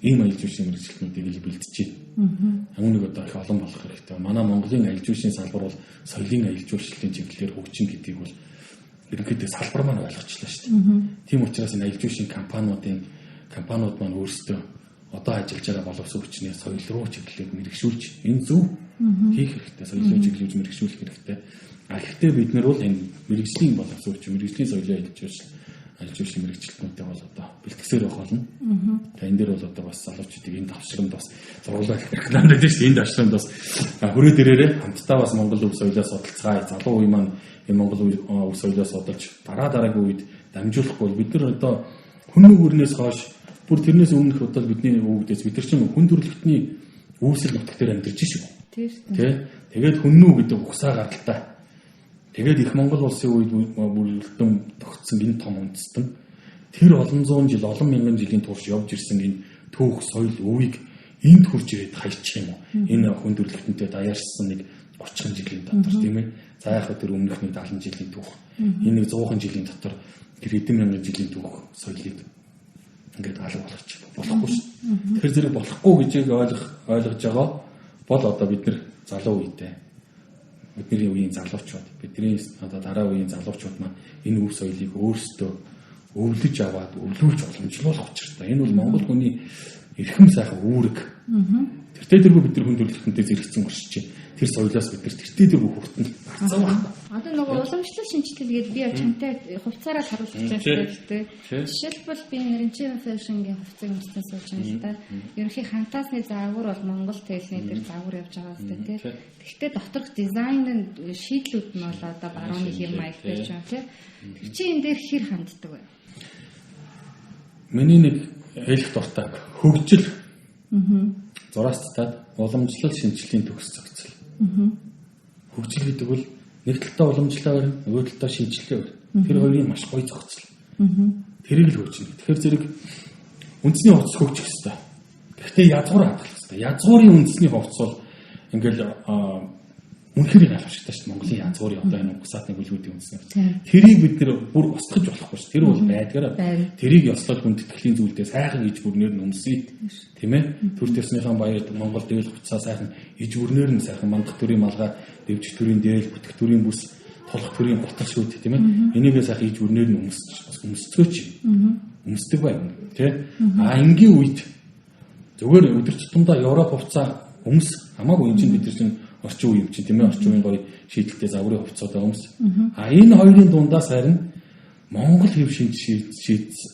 ийм аялал жуулчлалын мэргэжилтнүүдийг ил бэлдэж байна. Хамгийн нэг одоо их олон болох хэрэгтэй. Манай Монголын аялал жуулчлалын салбар бол соёлын аялал жуулчлалын чиглэлээр хөгжин гэдгийг бол ерөнхийдөө салбар маань ойлгочлаа шүү дээ. Тийм учраас энэ аялал жуулчлалын компаниуд маань өөрсдөө одоо ажиллаж байгаа боловсон хүчний соёл руу чиглэлийг мэрэгшүүлж энэ зөв хийх хэрэгтэй. Соёлыг чиглүүлж мэрэгшүүлэх хэрэгтэй. Гэхдээ бид нар бол энэ мэрэгжлийн боловсон хүч, мэрэгжлийн соёлыг аялал жуулчлалын мэрэгчлэтнүүдтэй бол одоо бэлтгэсээр байх болно. Тэгээ энэ дээр бол одоо бас залуучуудыг энэ давшрамд бас зургуулах хэрэгтэй надад тийм шүү. Энэ давшрамд бас хүрээ дээрээ хамтдаа бас Монгол өв соёлоо судалцгаая. Залуу үе маань энэ Монгол өв соёлоо судалж дараагийн үед дамжуулахгүй бид нар одоо хүн өрнөөс хойш бүр тэрнээс өмнөх удаа бидний өвгдөөс бид нар чинь хүн төрөлхтний үүсэл нутагтэр амьдарч шүү. Тийм. Тэгээд хүннүү гэдэг ухсаа гаралтай. Тэгээд их Монгол улсын үед бүрэлдэхүүн тогтсон энэ том үндэстэн тэр олон зуун жил, олон мянган жилийн турш явж ирсэн энэ түүх, соёл, өвийг энд хурж ирээд хайчих юм уу? Энэ хүн төрөлхтөнтэй даяарсан нэг 30 жилийн дотор тийм ээ. За яг тэр өмнөх нэг 70 жилийн түүх. Энэ нэг 100 жилийн дотор тэр хэдэн мянган жилийн түүх, соёлыг ингээд алга болгочих болохгүй шүү. Тэгэхээр зэрэг болохгүй гэж ойлгож байгаа бол одоо бид нар залуу үедээ бидний үеийн залуучууд бидний одоо дараа үеийн залуучууд маань энэ өв соёлыг өөрсдөө өвлөж аваад өвлүүлж уламжлуулах учиртай. Энэ бол Монгол хүний эрхэм сайхан үүрэг. Тэртээ бид нар хүн төрөлхтөнтэй зэрэгцэн уршиж байна. Тэр соёлоос бид нар тэртээ хүртэн гарцаа байна. Одоо нөгөө уламжлал шинжилгээд би чамтай хувцаараа харуулж байгаа гэдэг. Жишээлбэл би Ренчи фэшнгийн хувцас өмссөн сууж байна л да. Ерөнхий хантаасны загвар бол Монгол хэлний дээр загвар явж байгаа гэдэг тийм. Гэхдээ доторх дизайнын шийдлүүд нь бол одоо барууны хэм маяг гэж байна тийм. Тэр чинь энэ дээр хэр ханддаг вэ? миний нэг хэлэх дуртай хөгжил. Зураас цитат уламжлал шинжлэлийн төгс зохицол. Хөгжил гэдэг бол нэг талдаа уламжлал барина, нөгөө талдаа шинжлэл барина. Тэр хоёрын маш гоё зохицол. Тэрийг л хөгжил. Тэгэхээр зэрэг үндэсний хувцас хөгжих ёстой. Гэхдээ язгуур хадгалах ёстой. Язгуурын үндэсний хувцас бол ингээл үнэхээр гайхамшигтай шүү дээ. Монголын язгуурын одоо энэ угсаатны бүлгүүдийн үндэсний хувцас. Тэрийг бид нэр бүр устгах болохгүй шүү. Тэр бол байдгаараа. Тэрийг ёслол хүндэтгэлийн зүйлдээ сайхан иж бүрнээр нь өмсөе. Тийм ээ. Төр төрснийхэн баярд Монгол дээл хувцас сайхан иж бүрнээр нь сайхан мандах төрийн малгай, дэвжих төрийн дээл, бүтгэх төрийн бүс, толгох төрийн готор шүүд тийм ээ. Энийгээ сайхан иж бүрнээр нь өмсцөөч. Өмсдөг бай. Тэ? Энгийн үед зүгээр өдөр тутамдаа Европ хувцаа өмс хамаагүй энэ чинь бид нар чинь орчин үе юм чинь тийм ээ. Орчин үеийн гоё шийдэлтэй загварын хувцасаа өмс. Энэ хоёрын дундаас харин Монгол хэв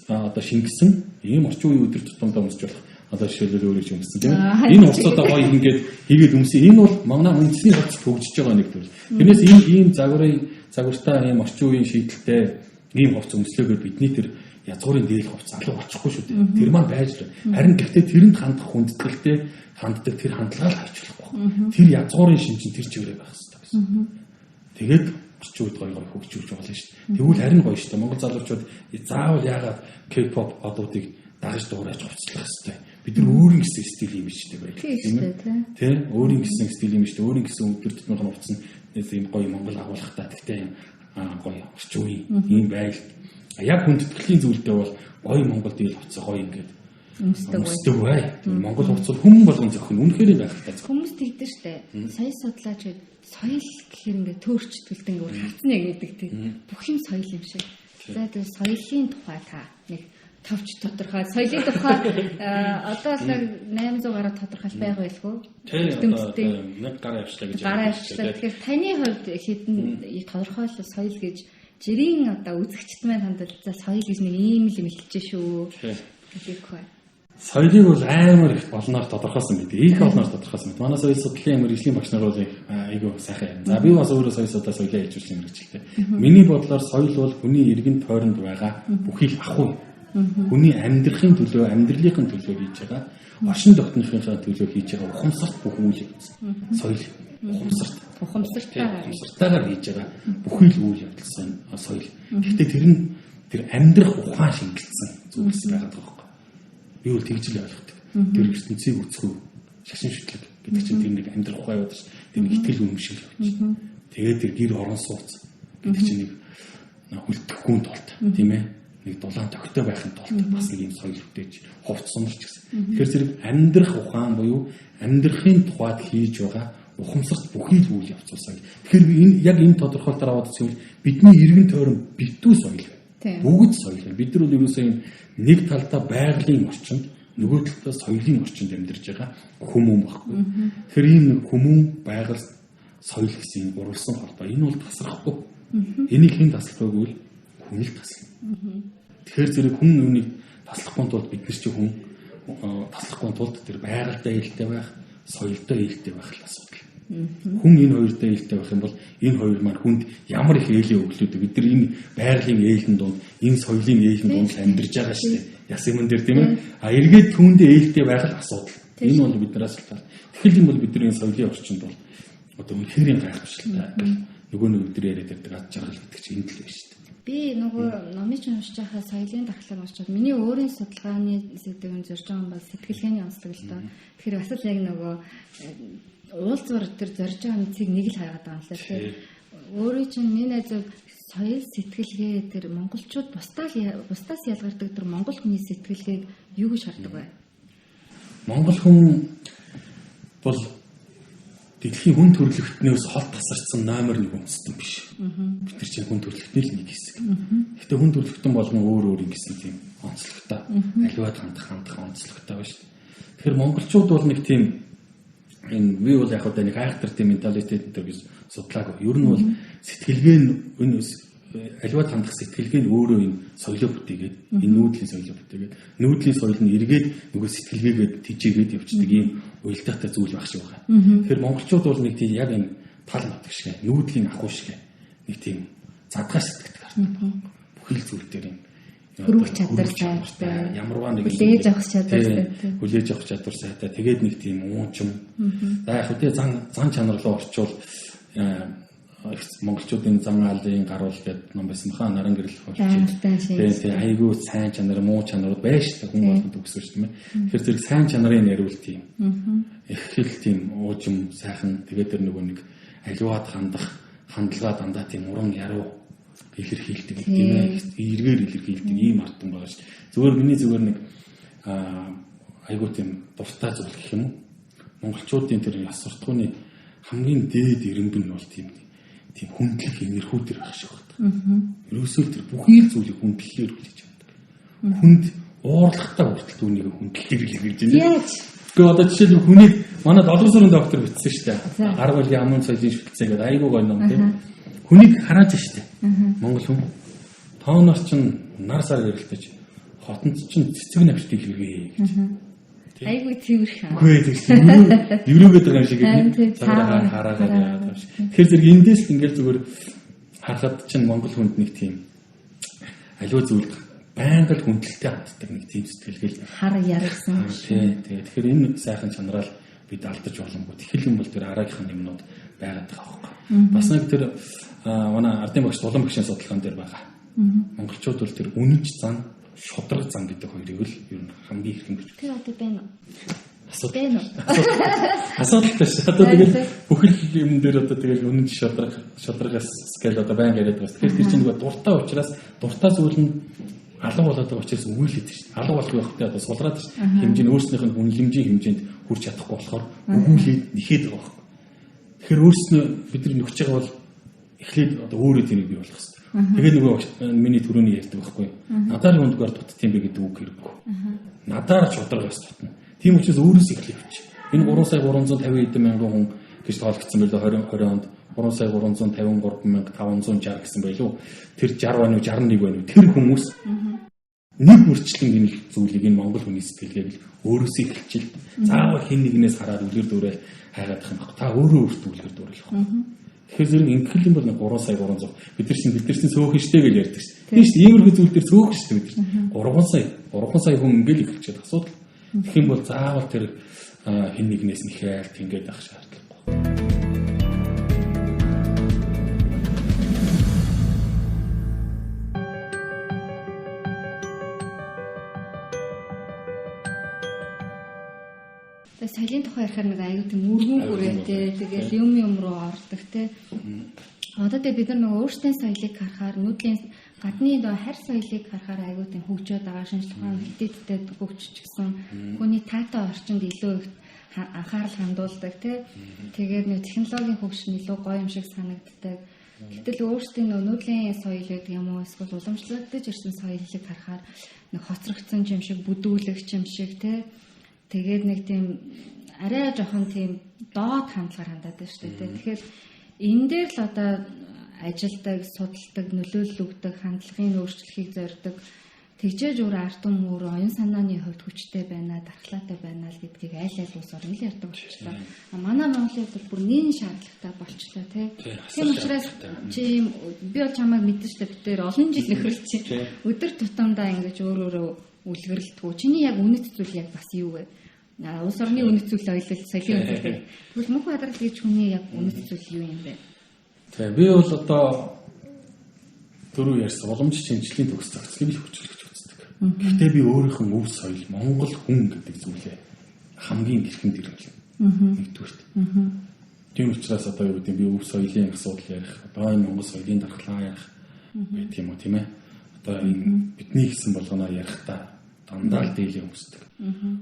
одоо шингэсэн ийм орчин үеийн өдөр тутамдаа өмсч болох одоо жишээлбэл өөрөө ч өмссөн тийм ээ. Энэ хувцасаа гоё ингээд хийгээд өмсөн. Энэ бол манай үндэсний хувцас хөгжиж байгаа нэг төрөл. Тэрнээс ийм загвартай ийм орчин үеийн шийдэлтэй ийм хувцас өмслөөгөө бидний тэр язгуурын дээл хувцас алга болчихгүй шүү дээ. Тэр маань байж л. Харин гэхдээ тэрэнд хандах хүндэтгэлтэй ханддаг тэр хандлагаа л авч болохгүй. Тэр язгуурын шинжин тэр чигээрээ байх хэрэгтэй гэсэн. Тэгээд орчин үед гоё хөгжүүлж болно шүү дээ. Тэгвэл харин гоё шүү дээ. Монгол залуучууд заавал яагаад K-pop одуудыг дагаж дуурайж хувцлах хэрэгтэй. Бид нар өөрийн гэсэн стил юм шүү дээ байх тийм ээ. Тэ? Өөрийн гэсэн стил юм шүү дээ. Өөрийн гэсэн өдөр тутмын хувцас нь ийм гоё Монгол агуулгатай. Гэхдээ гоё орчин үеийн ийм байл. Яг хүндэтгэлийн зүйлдээ бол гоё Монгол дээл хувцас гоё ингээд өмсдөг бай. Монгол хувцас хүмүн болгон зохино. Үнэхээр гайхалтай. Хүмүүс тэгдэж штэ. Сая судлаач гээд соёл гэхээр ингээд төөрчтөлт ингээд хавцна гэдэг тийм. Бүх юм соёл юм шиг. За тэгээд соёлын тухай та нэг товч тодорхой соёлын тухай одоо л 800 гаруй тодорхойл байх байлгүй. Тийм. Нэг гараа явчлаа гэж. Гараа явчлаа. Тэгэхээр таны хувьд хэдэн тодорхойлол соёл гэж жирийн одоо үзэгчд маань хандалцаа соёл гэж нэг ийм л юм хэлж шүү. Гэхгүй. Соёлыг бол амар их олноор тодорхойлсон гэдэг. Их олноор тодорхойлсон. Манай соёл судлалын мэргэжлийн багш нар бол айгүй сайхан юм. За би бас өөрөө соёл судлаа соёлоо хэлжүүлсэн мэргэжилтэй. Миний бодлоор соёл бол хүний эргэн тойронд байгаа бүхий ахуй. Хүний амьдрахын төлөө, амьдралын төлөө хийж байгаа, оршин тогтнохын төлөө хийж байгаа ухамсарт бүх үйл явц. Соёл ухамсартаагаар хийж байгаа бүхий л үйл явдал соёл. Гэхдээ тэр амьдрах ухаан шингэлсэн зүйлс байгаад байгаа байхгүй. Би бол тэгж л ойлгодог. Тэр ертөнцийг үцхүү шашин шүтлэг гэдэг чинь тэр нэг амьдрах ухаан яваад ш. Тэр нэг итгэл үнэмшил явж. Тэгээд тэр гэр орон сууц гэдэг чинь нэг хүлдэхгүй тулд тийм ээ. Нэг дулаан тогтой байхын тулд бас нэг юм соёл хөтөөж хувц сумарч гэсэн. Тэгэхээр зэрэг амьдрах ухаан буюу амьдрахын тухайд хийж байгаа ухамсарт бүхий л үйл явцсан. Тэгэхээр яг энэ тодорхойлолтоор аваад үзвэл бидний эргэн тойрон битүү соёл байна. Бүгд соёл. Бид нар бол ерөөсөө нэг талдаа байгалийн орчинд, нөгөө талдаа соёлын орчинд амьдарч байгаа хүмүүн баггүй. Тэгэхээр энэ хүмүүн, байгаль, соёл гэсэн уралсан холбоо. Энэ бол тасрахгүй. Энийг хэн таслахгүйг л хүн л таслана. Тэгэхээр зэрэг хүн үүнийг таслахгүй тулд бид нар чи хүн таслахгүй тулд тэр байгальтай ээлтэй байх, соёлтой ээлтэй байх л асуудал. Хүн энэ хоёртой ээлтэй байх юм бол энэ хоёр маань хүнд ямар их ээлээ өглөөд бид нар энэ байгалийн ээлэн дунд энэ соёлын ээлэн дунд амьдарч байгаа шүү дээ. Яс юм дээр тийм ээ. Эргээд түүндээ ээлтэй байх л асуудал. Энэ бол биднээс л тал. Тэгэхээр юм бол бидний соёлын орчинд бол одоо үнэхээр гайхамшигтай. Нөгөө нэг өдөр яриад байдаг ад жаргал гэдэг чинь энэ л байна шүү дээ. Би нөгөө номыг уншиж байхад соёлын дархлаар уншиж миний өөрийн судалгааны сэдвийг зорж байгаа юм бол сэтгэлгээний онцлог л доо. Тэгэхээр бас л яг нөгөө уулзвар тэр зорж байгаа мэдсийг нэг л хайгаад байгаа юм лээ тийм. Өөрөө чинь миний найзууд соёл сэтгэлгээ тэр монголчууд бусдаас ялгардаг тэр монгол хүний сэтгэлгээг юу гэж хардаг вэ? Монгол хүн бол дэлхийн хүн төрөлхтнөөс хол тасарсан номер 1 үндэстэн биш. Бид нар чинь хүн төрөлхтний л нэг хэсэг. Гэхдээ хүн төрөлхтөн болгон өөр ингэсэн тийм онцлогтой. Аливаад хандах онцлогтой байна шүү дээ. Тэгэхээр монголчууд бол нэг тийм энэ би бол яг одоо нэг айхтар тийм менталитет дээр гэж судлаагүй. Ер нь бол сэтгэлгээ нь аливаад хандах сэтгэлгээ нь өөрөө энэ соёлоо бүтээгээд энэ нүүдлийн соёлоо бүтээгээд нүүдлийн соёл нь эргээд нөгөө сэтгэлгээгээд тижээгээд явждаг ийм уялдаатай зүйл баг шиг байгаа. Тэгэхээр монголчууд бол нэг тийм яг энэ тал нутаг шиг нүүдлийн ахуй шиг нэг тийм задгаа сэтгэдэг хардаг. Бүхэл зүйл дээр хөрвөх чадвар сайтай. Ямарваа нэг хүлээж авах чадвар сайтай. Хүлээж авах чадвар сайтай. Тэгээд нэг тийм уучим. За яг хөтэ зан чанар руу орчвол монголчуудын зан аалын гаруул гэдэг ном байсан баха наран гэрэл хойч. Тэгээд айгүй сайн чанар, муу чанарууд байж та хүн болгонд өгсөн шүү дээ. Тэгэхээр зэрэг сайн чанарын яриул тийм. Их хэл тийм уужим сайхан тэгээд тэр нөгөө нэг аливаад хандлага дандаа тийм уран яруу илэрхийлдэг тийм ээ. Эргээр илэрхийлдэг ийм ардтан байгаа шүү. Зүгээр миний зүгээр нэг айгүй тийм дуртай зүйл гэх юм уу. Монголчуудын тэр яс суртахууны хамгийн дээд ирэмб нь бол тийм хүндлэх энерхүүдэр байх шиг байна. Ерөөсөө тэр бүхий л зүйлийг хүндлэлээр хүлээж авдаг. Хүнд уурлахтаа хүртэл түүнийг хүндлэлээр илэрхийлж байна. Тэгээ одоо жишээлбэл хүнийг манай долгор сүрэн доктор бичсэн шүү дээ. Арга барилын амын соёлын шүтэлцээ гэдэг айгүй гоё ном тийм. Хүнийг харааж штэ. Монгол хүн тооноор чинь нар сар гэрэлтэж хотонд чинь цэцэг навчтыг хэрэгээ гэж. Айгүй тэрхэн. Үгүй тийм. Юуруугээд байгаа юм шиг гэдэг. Цагаараа хараагаад байгаа юм шиг. Тэгэхээр зэрэг эндээс л ингээл зүгээр харахад чинь монгол хүнд нэг тийм аливаа зүйл байнга л хүндэлтэй ханддаг нэг тийм сэтгэлгээл хар яргсан. Тэгэхээр энэ сайхан чанараал бид алдаж боломгүй. Тэхэл юм бол тэр араагийнхын юмнууд байгаад байгаа байхгүй. Бас нэг тэр манай ардын багш Дулан багшийн судалгаан дээр байгаа. Монголчууд бол тэр үнэнч зан, шудраг зан гэдэг хоёрыг л ер нь хамгийн их хэмжиж. Тэр одоо байна уу? Асуудал. Асуудалтай ш. Одоо тэгэл бүхэл юм дээр одоо тэгэл үнэнч шудрагаас скал одоо байнга яриад байгаа. Тэгэхээр тэр чинь нөгөө дуртай учраас дуртай зүйл нь алга болоод байгаа учраас өгүүлээд шүү дээ. Алга болох байхдаа одоо сулраад шүү. Хэмжээ нь өөрснийх нь үнэлэмжийн хэмжээнд хүрч чадахгүй болохоор өгүүлээд нэхэд байгаа байхгүй. Тэгэхээр өөрснөө бидний нөхж байгаа бол эхлээд одоо өөрөө тэрийг бий болох хэрэгтэй. Тэгээд нөгөө миний түрүүний ярьдаг байхгүй. Надаар юундгаар дутдсан бэ гэдэг үг хэрэггүй. Надаар шударгаас дутна. Тийм учраас өөрөөс эхлэвч. Энэ 3,350 эдэн мянган хүн гэж тоологдсон байлоо 2020 онд. 3,353,560 гэсэн байлоо. Тэр 60 байна уу 61 байна уу? Тэр хүмүүс нэг үрчлэн энэ зүйлийг энэ монгол хүний сэтгэлгээг л өөрөөсөө эхэлчихэл. Заавал хин нэгнээс хараад үлгэр дүүрээ хайгаадах юм байна. Та өөрөө өөртөө үлгэр дүүрэх юм. Тэгэхээр зэрэг ингэх юм бол 3,300 бид нар чинь цөөхөн штэ гэж ярьдаг шүү. Тийм шүү. Иймэрхүү зүйл дээр цөөхөн штэ бид нар. 3 сая хүн ингээл эхэлчихэд асуудал. Тэгэх юм бол заавал тэр хин нэгнээс нэхэл тингээд авах шаардлагагүй. Соёлын тухай ярихаар нэг аюул тийм өргөн хүрээтэй тэгэл юм руу ордог те. Одоо тэгээ бид нар нөгөө өөрсдийн соёлыг харахаар нүүдлийн гадны харь соёлыг харахаар аюул тийм хөгжөөд байгаа шинжлэх ухааны хэлтийдтэй хөгжчихсэн. Хүний таатай орчинд илүү их анхаарал хандуулдаг те. Тэгээд нэг технологийн хөгжил илүү гоё юм шиг санагддаг. Гэтэл өөрсдийн нүүдлийн соёл гэдэг юм уу эсвэл уламжлагдаж ирсэн соёлыг харахаар нэг хоцрогдсон юм шиг бүдүүлэгч юм шиг те. Тэгээд нэг тийм арай жоохон тийм доод хандлагаар хандаад байна шүү дээ. Тэгэхээр энэ дээр л одоо ажилдаг, судалдаг, нөлөөлөл өгдөг, хандлагын өөрчлөлтийг зорддог тэгжээж өөр ард түмэн оюун санааны хувьд хүчтэй байна, дархлаатай байна л гэдгийг айл улс орн л ярьдаг болчихлоо. Манай Монголын хувьд бүр нэн шаардлагатай болчихлоо тийм учраас чи би бол чамайг мэдэн шүү дээ бид тэр олон жил нөхөрлөж чинь өдөр тутамдаа ингэж өөрөөрөө үлгэрэлтгүү. Чиний яг үнэт зүйл яг бас юу вэ? Улс орны үнэт зүйл ойлол, соёлын үнэт зүйл. Тэгвэл мөнх бадрал гэж хүний яг үнэт зүйл юу юм бэ? Тэгээ би бол одоо түрүү ярьсан уламж шинжлэлийн төгс зохицлыг л хүчлэгч үздэг. Гэхдээ би өөрийнхөө өв соёл, Монгол хүн гэдэг зүйлээ хамгийн эрхэнд ирүүлнэ. Нэгдүгürt. Тийм учраас одоо юу гэдэг би өв соёлын асуудал ярих, одоо энэ Монгол соёлын дархлаа ярих гэх юм уу тийм ээ. Одоо энэ бидний гэсэн болгоноо ярихдаа дандаа л дийлээ өмсдөг.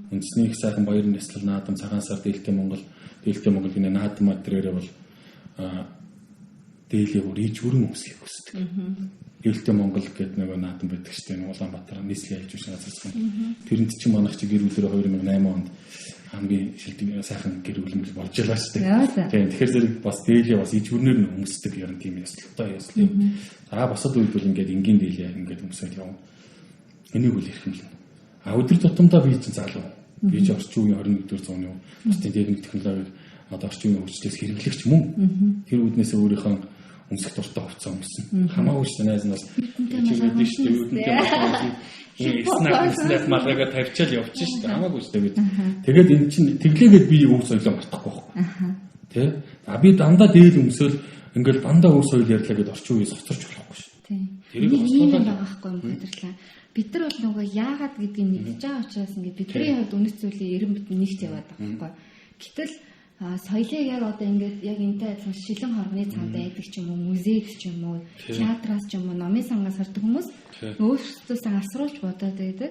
Үндэсний их сайхан баяр нэслэл наадам цагаан сар дийлтэй Монгол гинэ наадам материалээ бол дийлээ үрийж өрн өмсөхийг хүсдэг. Дийлтэй Монгол гэдэг нэг наадам байдаг шүү дээ. Улаанбаатар нийслэлийн аяж уушин газарсан. Тэрэнд чинь манайх чи гэр бүлэрээ 2008 онд хамгийн шилдэг сайхан гэр бүлэмж болж байлаа шүү дээ. Тэгэхээр зэрэг бас дийлээ бас иж өрнөр нь өмсдөг юм тийм ёслолтой ёслол. За босод үед бол ингээд энгийн дийлээ ингээд өмсөж явна. Энийг үл ирэх юм л. Өдөр тутамдаа би чинь залуу. Би ч орчин үеийн 21-р зууны бусдын техник технологиг одоо орчин үеийн хөгжлөөс хэрэглэгч мөн. Тэр үүднээс өөрийнхөө өмсөх дуртай хувцас өмсөн. Хамаагүй ш танаас чигээд шүү дээ. Үүнтэй болоод снэп малгайгаа тавьчаал явчих шүү дээ. Хамаагүй ш тэгээд. Тэгээд эн чинь тэглээгээд би өв соёлоо мартахгүй байхгүй. Тэ? А би дандаа дээд өмсөөл ингээл дандаа өв соёл ярьлаа гэд орчин үеэс хоцорч болохгүй ш. Тийм. Тэрийг ослуулаад байгаа байхгүй юм хадрлаа. Бид нар бол нөгөө яагаад гэдгийг мэдж байгаа учраас ингээд бидний хувьд үнэт зүйлийн эрен бүтэн нэгт яваад байгаа байхгүй. Гэтэл соёлыг яг одоо ингээд яг энтэй адилхан шилэн хоргоны цаанд байдаг ч юм уу, музейд ч юм уу, театраас ч юм уу, номын сангаас хардаг хүмүүс өөрсдөөсөө асруулж бодоод байдаг.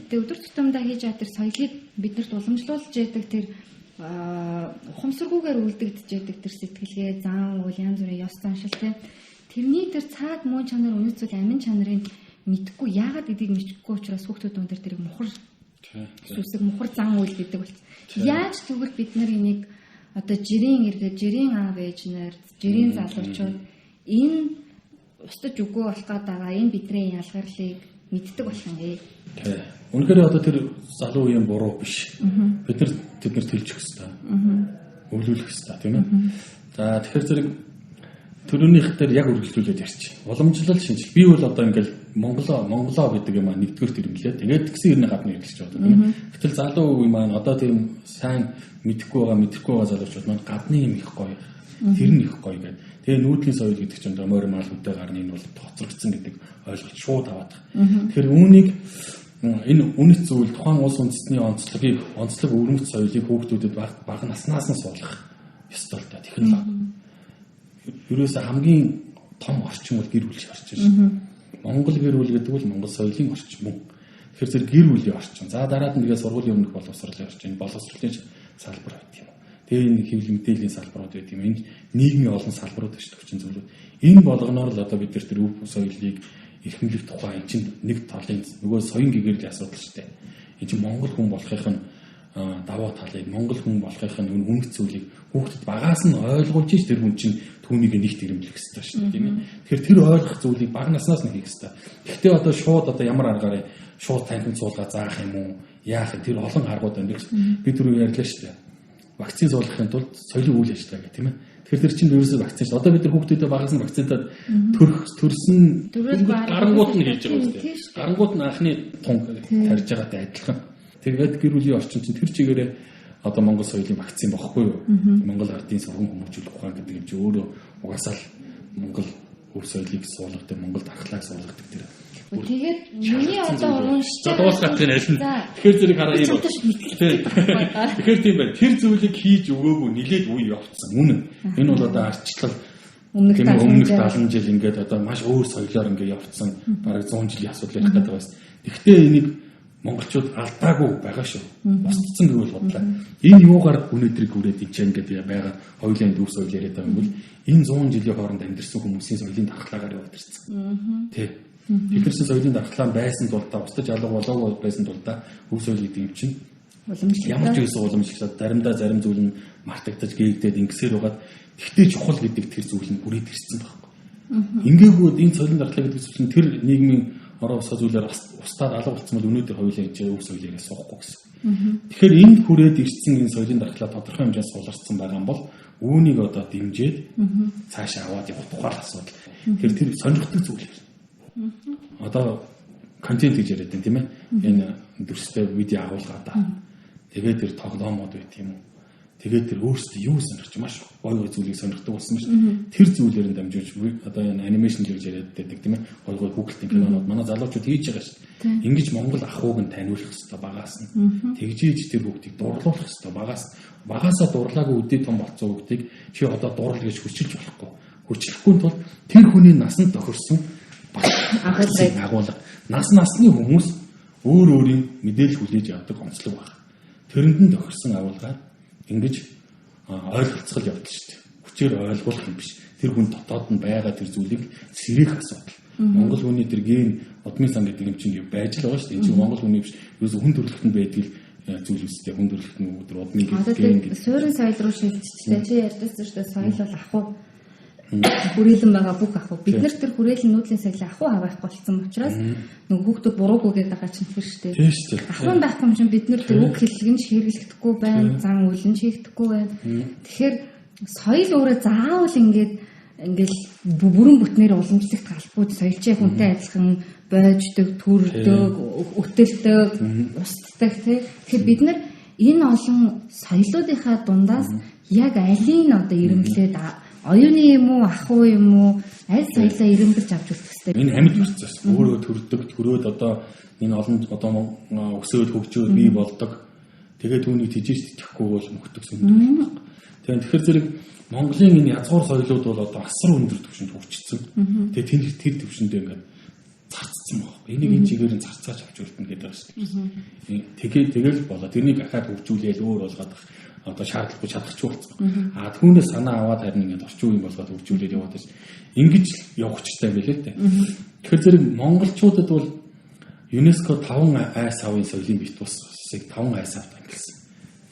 Тэгээ өдөр тутамдаа хийж байгаа тэр соёлыг биднэрт уламжлуулж яадаг тэр ухамсаргүйгээр үлдэгдэж яадаг тэр сэтгэлгээ, зан үйл, янз бүрийн ёс заншил тэрний тэр цаад мөн чанар үнэт зүйл амин чанарыг мэдхгүй яагаад гэдгийг мэдхгүй учраас хүүхдүүд өндөр тэрийг мухар сүсэг мухар зан үйл гэдэг болчих. Яаж тэгвэл бид нар энийг одоо жирийн иргэд, жирийн аав ээж нар, жирийн залуучууд энэ устж үгүй болох гэдэг энэ бидний ялгарлыг мэддэг болох юм ээ. Тий. Үнэхээр одоо тэр залуу үеийн буруу биш. Бид нар тэднэрт хэлчих хэвээр. Өвлүүлэх хэвээр тийм ээ. За тэгэхээр зэрэг төрөөнийх дээр яг үргэлжлүүлээд ярьчих. Уламжлал шинжил. Би бол одоо ингээл Монголоо гэдэг юм аа нэгдүгээр тэрмлээ. Тэгээд тэгсэн ирнэ гадна ярьж байгаа тийм ээ. Гэтэл залуу үе маань одоо тийм сайн мэдэхгүй байгаа залуучууд маань гадны юм их гоё. Тэр нь их гоё гэдэг. Тэгээ нүүдлийн соёл гэдэг чинь морь мал хөдөө гарны энэ бол тоцрогдсон гэдэг ойлгож шууд аваад. Тэгэхээр үүнийг энэ үнэт зүйл тухайн улс үндэстний онцлог өрнөц соёлыг хүүхдүүдэд бага наснаас нь суулгах ёстой л та технологи. Ерөөсө хамгийн том орчин бол гэр бүлийн орчин шүү. Монгол гэр бүл гэдэг бол Монгол соёлын орчин мөн. Тэгэхээр зэрэг гэр бүлийн орчин. За дараад нь тэгээ сургуулийн өмнөх боловсролын орчин, боловсролын салбар байт юм. Тэгээ энэ хэвлэл мэдээллийн салбарууд байт юм. Энэ нийгмийн олон салбарууд гэж төвчин зүйлүүд. Энэ болгоноор л одоо бид нар тэр өв соёлыг эрхэмлэх тухай энэ чинь нэг талын нөгөө соён гэгэрлийн асуудал шүү дээ. Энэ чинь Монгол хүн болохынх нь даваа талыг Монгол хүн болохынх нь үнэт зүйлийг хүүхдэд багаас нь ойлгуулж ич тэр хүн чинь түүнийг нэгт ирэмлэх хэрэгтэй шүү дээ тийм ээ. Тэгэхээр тэр ойлгох зүйлийг бага наснаас нь хийх хэрэгтэй. Гэхдээ одоо шууд одоо ямар аргаар шууд танхим суулгаа заах юм уу? Яах вэ? Тэр олон аргууд байна. Би түрүү ярьлаа шүү дээ. Вакцин суулгахын тулд соёлын үйл ажиллагаа гэх тийм ээ. Тэгэхээр тэр чинь ерөөсөө вакцин шүү. Одоо бид нар хүүхдүүдэд багаас нь вакцинтад төрсөн гарангууд нь хийж байгаа үстэй. Гарангууд нь анхны тунг тарьж байгаатай адилхан. Тэгээд гэр бүлийн орчин чинь тэр чигээрээ одоо Монгол соёлын вакцин бохгүй юу? Монгол ардын сургам хүмүүжүүлэх ухаан гэдэг юм чи өөрөө угаасаа л Монгол өв соёлыг суулгадаг, Монгол дархлааг суулгадаг тэр. Тэгээд миний одоо уншиж дуусгах гэж байна. Тэгэхээр зэрэг хараа юм. Тэгэхээр тийм байна. Тэр зүйлийг хийж өгөөгүй нилээд үе явцсан. Үнэн. Энэ бол одоо арчлал өмнөх 70 жил ингээд одоо маш өөр соёлоор ингээд явцсан. Бараг 100 жилийн асуудал ярих гэдэг байсан. Гэхдээ энийг монголчууд алдаагүй байгаа шүү. Босцсон гэвэл бодлоо. Энэ юугаар өнөөдрийг хүрээд ичээ ингээд байгаа хоёулын өв соёл яриад байгаа юм бол энэ 100 жилийн хооронд амьдэрсэн хүмүүсийн соёлын дархлаагаар явагдсан. Тэ. Тэдгэрсэн соёлын дархлаа байсан тул та устж алга болоогүй байсан тул та өв соёл гэдэг юм чинь ямар ч үеийн уламжлалт заримдаа зарим зүйл нь мартагдаж гээгдээд ингэсээр байгаад тэгтээ чухал гэдэг тэр зүйл нь бүрээд ирсэн байхгүй. Ингээгүй энэ соёлын дархлаа гэдэг зүйл нь тэр нийгмийн ороо усаа зүйлээр устдаад алга болсон бол өнөөдөр хоёулаа энэ өв соёлыг суухгүй гэсэн. Тэгэхээр энд хүрээд ирсэн энэ соёлын дархлаа тодорхой хэмжээнд суулгарсан байгаа юм бол үүнийг одоо дэмжиж цаашаа аваад явах тухай асуудал. Тэгэхээр тэр сонирхдаг зүйл юм. Одоо контент гэж яриад байна тийм ээ. Энэ дүрстэй видео агуулгаадаа. Тэгээд тэр тоглоомод байт юм уу? Тэгээд тэр өөрсдөө юу сонирч маш гоё зүйлийг сонирхдаг болсон шүү дээ. Тэр зүйлээр нь дамжуулж одоо энэ анимашн гэж яриад байдаг тийм ээ. Гоё хүүхдийн кинонууд манай залуучууд хийж байгаа шүү дээ. Ингиж Монгол ахуйг нь таниулах хэрэгтэй багаас нь. Тэгжиж тэр хүүхдийг дурлуулах хэрэгтэй багаас. Багаасаа дурлаагүй үдээ том болцсон хүүхдийг чи одоо дурл гэж хүчилж болохгүй. Хүчлэхгүй тул тэр хүний насанд тохирсон агуулга. Насны хүмүүс өөр өөрийн мэдээлэл хүлээж авдаг онцлог байна. Тэрэнд нь тохирсон агуулгаар ингэж ойлголцол явдал шүү дээ. Хүчээр ойлгуулах юм биш. Тэр хүн дотоод нь байгаа тэр зүйлийг сэрэх асуудал. Монгол хүний тэр ген удмын сан гэдэг юм чинь байж л байгаа шүү дээ. Энэ чинь Монгол хүний биш. Юус хүн төрөлхтөнд байдаг зүйл үстэй. Хүн төрөлхтөнд өдөр удмын ген. Суурин соёл руу шилжчихлээ. Чи ярьдсан шүү дээ. Соёл бол ахуй хүрээлэн байгаа бүх ахуй. Бид нар тэр хүрээлэн нүүдлийн соёлыг ахуй авах болсон учраас нөгөө хүүхдүүд буруугүй гэдэг байгаа чинь тэр шүү дээ. Ахуйн байхгүй юм чинь бид нар тэр үг хэллэг нь хэрэглэхдэггүй байна, зан үйл нь хийгдэхгүй байна. Тэгэхээр соёл өөрөө заавал ингээд ингээл бүрэн бүтнээр уламжлалт галбууд соёлжээ хүнтэй адилхан бойждаг, төрдөг, өтөлдөг, устдаг тийм. Тэгэхээр бид нар энэ олон соёлоодынхаа дундаас яг алийн одоо ирэмблээд оюуны юм уу, ах уу юм уу, аль соёлоо ирэмбэлж авч үлдэх хэрэгтэй. Энэ амьд процесс. Өөрөө төрдөг, төрөөд одоо энэ олон одоо өсөөд хөгжөөд бий болдог. Тэгээд түүнийг тижээж тэтгэхгүй бол мөхтөг сүмдэг. Тэгэхээр зэрэг Монголын энэ язгуур соёлууд бол одоо асар өндөр түвшинд хөгжсөн. Тэгээд тэр түвшиндээ ингээд зарцсан байна. Энийг энэ чигээр нь зарцаач авч үлдэнэ гэдэг байна шүү дээ. Тэгэл болоо. Тэрнийг ахаад хөгжүүлээл өөр болгоод одоо шаардлагагүй чадахч болсон. Түүнээс санаа аваад харин ингээд орчин үеийн болгоод хөгжүүлээд яваад байна. Ингэж явахчтай байлээ л дээ. Тэгэхээр зэрэг монголчуудад бол ЮНЕСКО 5 айс авын соёлын бит усыг 5 айс авт ангилсан.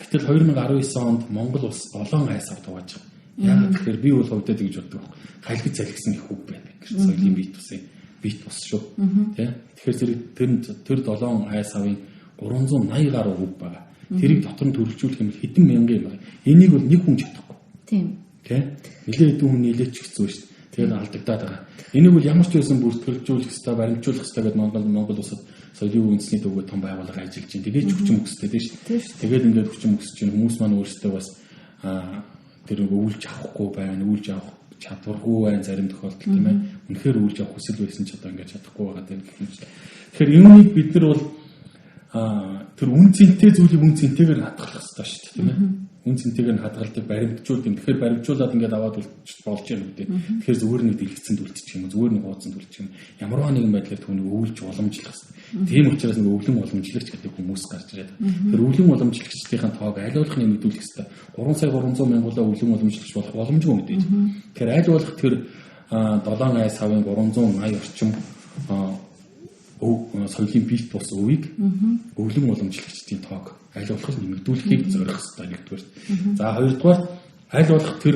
Гэтэл 2019 онд Монгол улс 7 айс авт хувааж байгаа. Яг тэгэхээр би бол хувьдаа тэгж боддог. Халхид залхисан их үг байна гэж соёлын бит усын бит ус шүү. Тэ? Тэгэхээр зэрэг тэр 7 айс авын 380 гаруй үг байгаа. Тэрийг дотор нь төрөлжүүлэх юм хэдэн мянган юм байна. Энийг бол нэг хүн чадахгүй. Тийм. Тэ? Нилээ хэдэн хүн нилээч хэцүү шүү дээ. Тэгээд алдагдаад байгаа. Энийг бол ямар ч байсан бүр төрөлжүүлэх хэрэгтэй, баримжуулах хэрэгтэй гэдэг Монгол улсад соёлын үндэсний төвөө том байгууллага ажиллаж байна. Тэгээд хүчин өсөлттэй тийм шүү. Тэгээд ингээд хүчин өсөж чинь хүмүүс маань өөрсдөө бас тэр өвлж авахгүй байна, өвлж авах чадваргүй байна зарим тохиолдолд тийм ээ. Үнэхээр өвлж авах хүсэл байсан ч одоо ингээд чадахгүй байгаа гэх юм шиг. Тэгэхээр юунийг бид нар бол тэр үн цэнтэй зүйлийг үн цэнтэйгээр хадгалах хэрэгтэй шүү дээ тийм ээ. Үн цэнтэйгээр нь хадгалдаг баримтжуулт юм. Тэгэхээр баримтжуулаад ингээд аваад болж яах вэ? Тэгэхээр зүгээр нэг дэлгэцэнд үлдчих юм уу? Зүгээр нэг хуудсанд үлдчих юм. Ямарваа нэгэн байдлаар түүнийг өвлж уламжлах хэрэгтэй. Тийм учраас нэг өвлөн уламжлагч гэдэг хүмүүс гарч ирээд. Тэр өвлөн уламжлагчдын тоог аль болох нэмэгдүүлэх хэрэгтэй. 3 сая 300 мянгалаа өвлөн уламжлагч болох боломжгүй юм дээ. Тэгэхээр аль болох тэр 7 айс авын 380 орчим соёлын бит бус өвийг өвлөн уламжлагчдын тоог аль болох нэмэгдүүлэхийг зорих хэрэгтэй нэгдүгээр. За хоёрдугаар аль болох тэр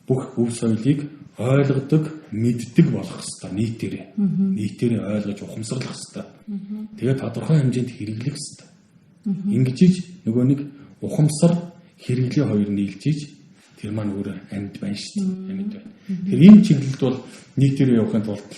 бүх өв соёлыг ойлгодог, мэддэг болох хэрэгтэй нийтээрээ. Нийтээрээ ойлгож ухамсарлах хэрэгтэй. Тэгээд тодорхой хэмжээнд хэрэглэх хэрэгтэй. Ингэж нөгөө нэг ухамсар хэрэглээ хоёр нийлжиж тэр маань өөрөө амьд байна шүү дээ. Амьд байна. Тэгэхээр ийм чиглэлд бол нийтээрээ явахын тулд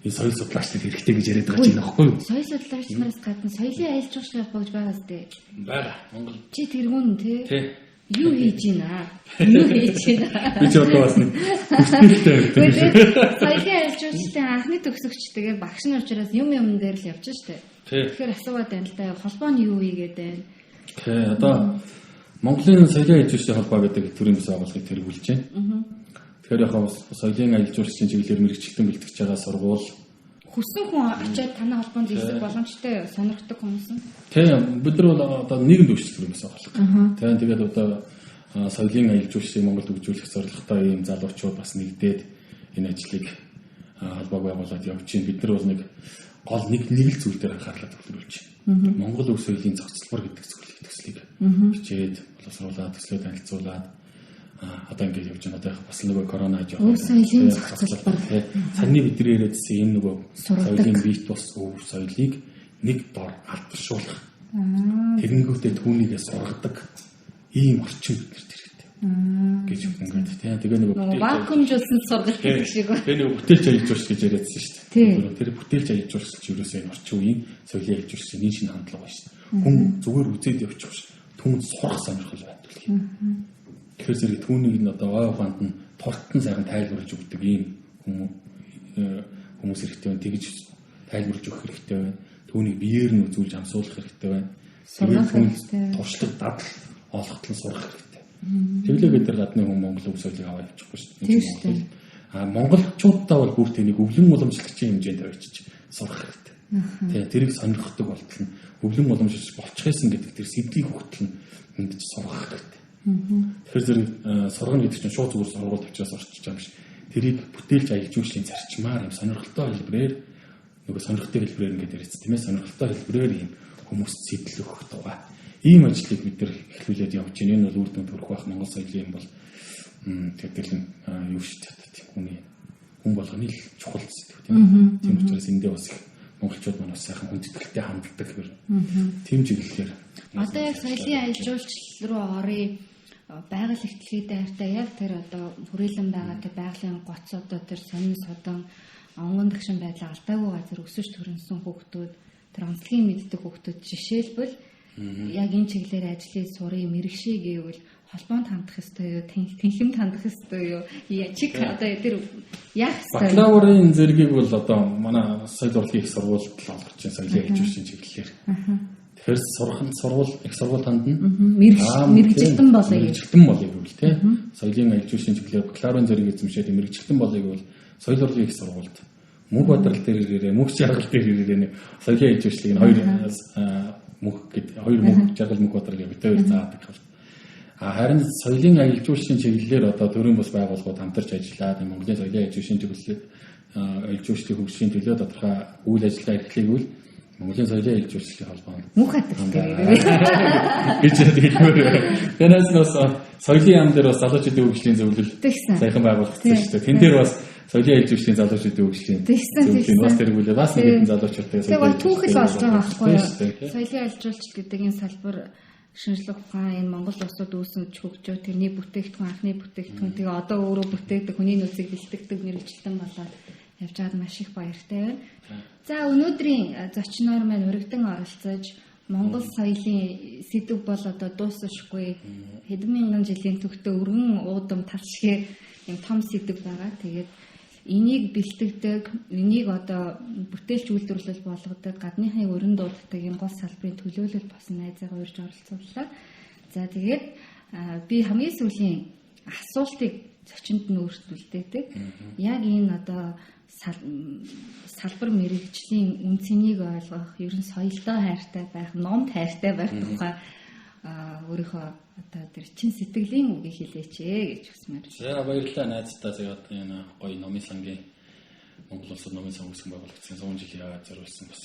энэ соёл судлаачдад хэрэгтэй гэж яриад байгаа юм аахгүй юу? Соёл судлаач нараас гадна соёлын аялал жуулчлал явуулж байгаа зү. Бага. Монгол. Чи тэргүүн тий. Тий. Юу хийж байна? Юу хийж байна? Би ч одоо бас нэг хүсэлтэй байдаг. Соёлын аялал жуулчлалын анхны төгсөгч тэгээд багш нар учраас юм дээр л явж штэ. Тэгэхээр асууад байна л да. Холбоо нь юу ийгээд байна? Тий. Одоо Монголын соёлын аялал жуулчлалын холбоо гэдэг төрлийн бас байгууллагыг тэргүүлж байна. Тэгэхээр яг соёлын аялал жуулчлалын чиглэлээр мэргэжилтэн бэлтгэж байгаа сургууль хүссэн хүн очиад танай холбоонд ирэх боломжтой сонирхдаг хүмүүс нь. Тийм бид нар бол одоо нийгэм дэвшлэх юм байна. Тийм тэгээд одоо соёлын аялал жуулчлалыг Монголд хөгжүүлэх зорилготой ийм залуучууд бас нэгдээд энэ ажлыг холбоог байгуулад явж байна. Бид нар бол нэг гол нэг л зүйл дээр анхаарлаа төвлөрүүлж байна. Монгол өв соёлын зохицолбор гэдэг төслийг хичээд боловсруулаад төслөө танилцуулаад одоо ингэж явж байгаа. Одоо бас нөгөө корона гэж байна. Өв соёлын зохицолбор. Саний бидний яриадсэн энэ нөгөө соёлын бит бус өв соёлыг нэг дор алдаршуулах. Тэгэнгүүтээ түүнийгээ сургадаг ийм орчин бид нарт хэрэгтэй. Гэж ингээд тийм тэгээ нөгөө вакуумжуулсан сургалт гэдэг шиг байна. Тэгээ нөгөө бүтээлч аялал жуулч гэж яриадсэн шүү дээ. Тэр бүтээлч аялал жуулч ерөөсөө энэ орчин үеийн соёлын аялал жуулчийн нэг шинэ хандлага байна шүү дээ. Хүн зүгээр үзээд явчих ш. Түүнд сурах сонирхол байдаг юм. Тэгэхээр зэрэг түүнийг нь одоо ой ухаанд нь тортон сайхан тайлбарлаж өгдөг ийм хүмүүс хэрэгтэй байна. Тэгж тайлбарлаж өгөх хэрэгтэй байна. Түүнийг биеэр нь үзүүлж амсуулах хэрэгтэй байна. Тэгээд түүнд туршлага дадал олготлон сурах хэрэгтэй. Тэглээгээд тэр гадны хүн Монгол өв соёлыг аваа явчихгүй шүү дээ. Монголчуудаа бол бүр тэнийг өвлөн уламжлагчийн хэмжээнд тавьчих сурах хэрэгтэй. Тэгээ тэрийг сонирхдаг болтол нь өвлөн уламжлагч болчихсон гэдэг тэр сэдвийг хөтөл нь ингэж сурах хэрэгтэй. Тэгэхээр зэрэг сургана гэдэг чинь шууд зүгээр сургууль тавьчаас орчих юм шиг. Тэрийг бүтээлч аялал жуулчлалын зарчмаар юм сонирхолтой хэлбэрээр нөгөө сонирхолтой хэлбэрээр ингээд яриадсан тийм ээ сонирхолтой хэлбэрээр юм хүмүүст сэтэл өгөх тугай. Ийм ажлыг бид нар эхлүүлээд явж байна. Энэ бол үр дүнд хүрэх бах Монгол соёлын юм бол тэгэл юу шүү дээ тийм хүн болгоны л чухал зүйл тийм ээ. Тийм учраас эндээ бас монголчууд маань бас сайхан хүндэтгэлтэй ханддаг хэрэг. Тийм чиглэлээр. Одоо яг соёлын аялал жуулчлал руу оръё. байгаль ихтлийг дайртай яг тэр одоо хүрээлэн байгаа тэр байгалийн гоц одоо тэр сонин содон онгон дагшин байдлаа алдаагүй газар өсөж төрөнсөн хүүхдүүд тэр онцлогийн мэддэг хүүхдүүд жишээлбэл яг энэ чиглэлээр ажлыг сурыг мэрэгшээ гэвэл холбоонд хандах ёстой юу, тэнхимд хандах ёстой юу? Чиг одоо тэр яах ёстой? Бакалаврын зэргийг бол одоо манай соёл урлагийн их сургуульд л олгож чинь соёлын хэлжүүлсэн чиглэлээр. Тэгэхээр их сургууль хандна. Мэргэжилтэн болоё. Мэргэжилтэн болоё гэвэл тий. Соёлын хэлжүүлсэн чиглэлээр бакалаврын зэрэг эзэмшээд мэргэжилтэн болоё гэвэл соёл урлагийн их сургуульд мөнх бодрол дээр ирээрээ, мөнх жаргал дээр ирээрээ соёлын хэлжүүлэлийг хоёр мөнх жаргал мөнх бодрол гэж бид хоёр заадаг. Харин соёлын аялжуулалтын чиглэлээр одоо төрийн бас байгууллагууд хамтарч ажиллаад Монголын соёлын аялжуулалтын чиглэлээр аялжуулалтын хөгжлийн төлөө тодорхой үйл ажиллагаа эрхлээгүүл Монголын соёлын аялжуулалтын холбоо мөнх хатдаг гэж хэлмээр. Танаас бас соёлын яам дээр бас залуучуудын хөгжлийн зөвлөл сайхан байгуулагдсан шүү дээ. Тэн дээр бас соёлын аялжуулалтын залуучуудын хөгжлийн зөвлөлийн бас тэргүүлээ бас нэг хэдэн залуучуудтай соёлын түүхэл болж байгаа байхгүй юу? Соёлын аялжуулалт гэдэг энэ салбар шинжлэх ухаан энэ Монгол улсад үүсгэж хөгжөө тэрний бүтээгдэхүүн анхны бүтээгдэхүүн тэгээ одоо өөрөө бүтээгдэг хүний нөөцийг бэлтгэдэг мэргэжилтэн болоод явж байгаад маш их баяртай байна. За өнөөдрийн зочноор маань урагдан оролцож Монгол соёлын сэдв бол одоо дуусахгүй хэдэн мянган жилийн түүхтэй өргөн уудам талшгэ юм том сэдв байгаа. Тэгээд энийг бэлтгэдэг, энийг одоо бүтээлч үйлдвэрлэл болгодог, гадныхын өрн дууддаг энэ гол салбарын төлөөлөл босон найзаагаа урьж оролцууллаа. За тэгээд би хамгийн сүүлийн асуултыг зочинд нь өөртөлдөөдөг. Яг энэ одоо салбар мэрэгжлийн үн цэнийг ойлгох, ер нь соёлтой хайртай байх, номд хайртай байх тухай өөрийнхөө одоо тэр чин сэтгэлийн үгийг хэлээч гэж хүсмээр. За баярлалаа найздаа. Тэгээд энэ гоё номын сангийн Монгол улсад номын сан үүсгэн байгуулагдсан 100 жилийн яваад зориулсан бас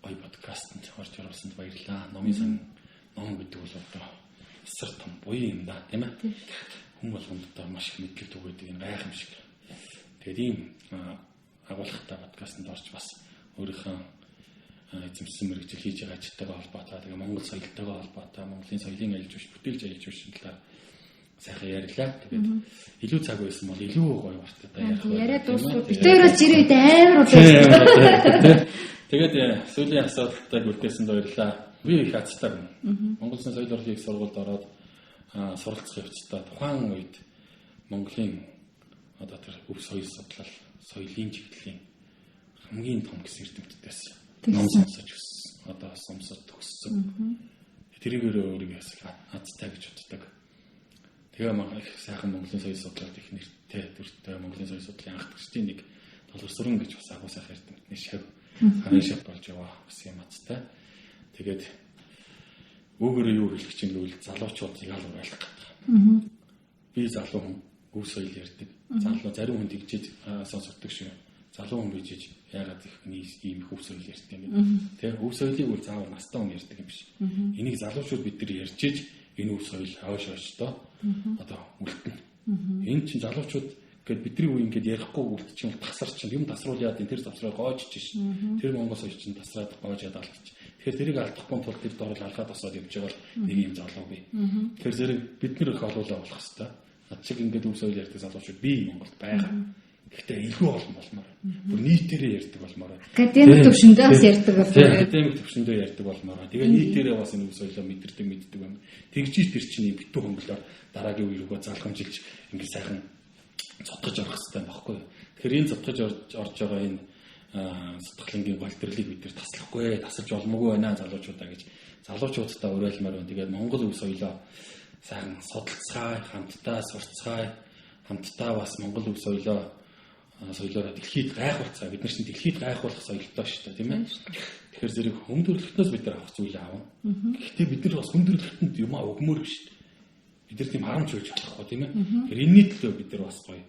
гоё подкастт орж ирсэнд баярлалаа. Номын сан ном гэдэг бол одоо эсрэг том буян юм да, тийм ээ. Хүн болгонд одоо маш их мэдлэг түгээдэг энэ гайхамшиг. Тэгээд ийм агуулгатай подкастт орж бас өөрийнхөө эзэмшсэн мэргэжил хийж байгаа ажилтайгаа холбоотой, тэгээ Монгол соёлтойгоо холбоотой, Монголын соёлын аялжуулж, бүтээлж аялжуулсан талаар сайхан ярьлаа. Тэгээд илүү цаг байсан бол илүү гоё урттай ярих байх. Яриа дуусгүй. Битээрээс жирээд амар удаа. Тэгээд сүүлийн асуултыг үлдээсэнд баярлалаа. Би их азтай байна. Монгол Улсын соёл урлагийн их сургуульд ороод суралцах явцдаа тухайн үед Монголын одоо тэр өв соёл судлал, соёлын чиглэлийн хамгийн том гэсэн эрдэмтдээс ном сонсож өссөн. Одоо сонсож төгссөн. Тэрийгээр өөрийгөө азтай гэж боддог. Тэгээ маань их сайхан Монголын соёл судлалд их нэртэй дүртэй Монголын соёл судлалын анх төгсдийн нэг толгорсрон гэж бас агуу сайхан эрдэмтний шав харын шав болж байгаа бас юм азтай. Тэгээд өөрөөр юу хэлэх чинь гэвэл залуучууд яал байлах гэдэг. Би залуу хүн өв соёл ярьдаг. Залуу зарим хүн тэгжиж сонсогддог шүү. Залуу хүн гэж яагаад их ийм их өв соёл ярьдаг юм бэ? Тэ өв соёлыг бол заавал настай хүн ярьдаг юм биш. Энийг залуучууд бид нар ярьж иж энэ өв соёл хойшоочтой одоо үлдэнэ. Энэ чинь залуучууд гэд бидний үе ингээд ярихгүй үлдчихвэл тасар чинь юм тасруулаад энэ тэр завсраа гоожж шин. Тэр Монгол соёл чинь тасраад гоож ядаа л гэж. Тэгэхээр тэрийг алдахгүй тул тэр дорол алгаад босоод явж байгаа бол нэг юм залуу бий. Тэгэхээр зэрэг бид нэр их олуулаа болох хэвээр. Над шиг ингээд өв соёл ярьдаг залуучууд бий Монголд байгаа. Гэхдээ илүү олон болмоор. Бүр нийтээрээ ярьдаг болмоор. Академик төвшөндөө бас ярьдаг болмоор. Академик төвшөндөө ярьдаг болмоор. Тэгээ нийтээрээ бас энэ өв соёлоо мэддэг юм. Тэгжиж тэр чинь битүү хонглоор дараагийн үе рүүгээ залхамжилж ингээд сайхан цотгож орох хэрэгтэй байхгүй. Тэгэхээр энэ цотгож орж байгаа энэ сэтгэлэнгийн голдролыг бид нар таслахгүй, тасалж олмоогүй байна залуучуудаа гэж залуучуудтай уриалмаар байна. Тэгээд Монгол өв соёлоо сайхан судалцгаая, хамтдаа сурцгаая, хамтдаа бас Монгол өв соёлоо дэлхийд гайхуулцгаа. Бид нар чинь дэлхийд гайхуулах соёлтой шүү дээ, тийм ээ. Тэгэхээр зэрэг хүндрэлтнөөс бид нар авах зүйл аав. Гэхдээ бид нар бас хүндрэлтэнд юм өгмөр биш шүү дээ. Бид нар тийм харамч үеж болохгүй, тийм ээ. Тэгэхээр энэний төлөө бид нар бас гоё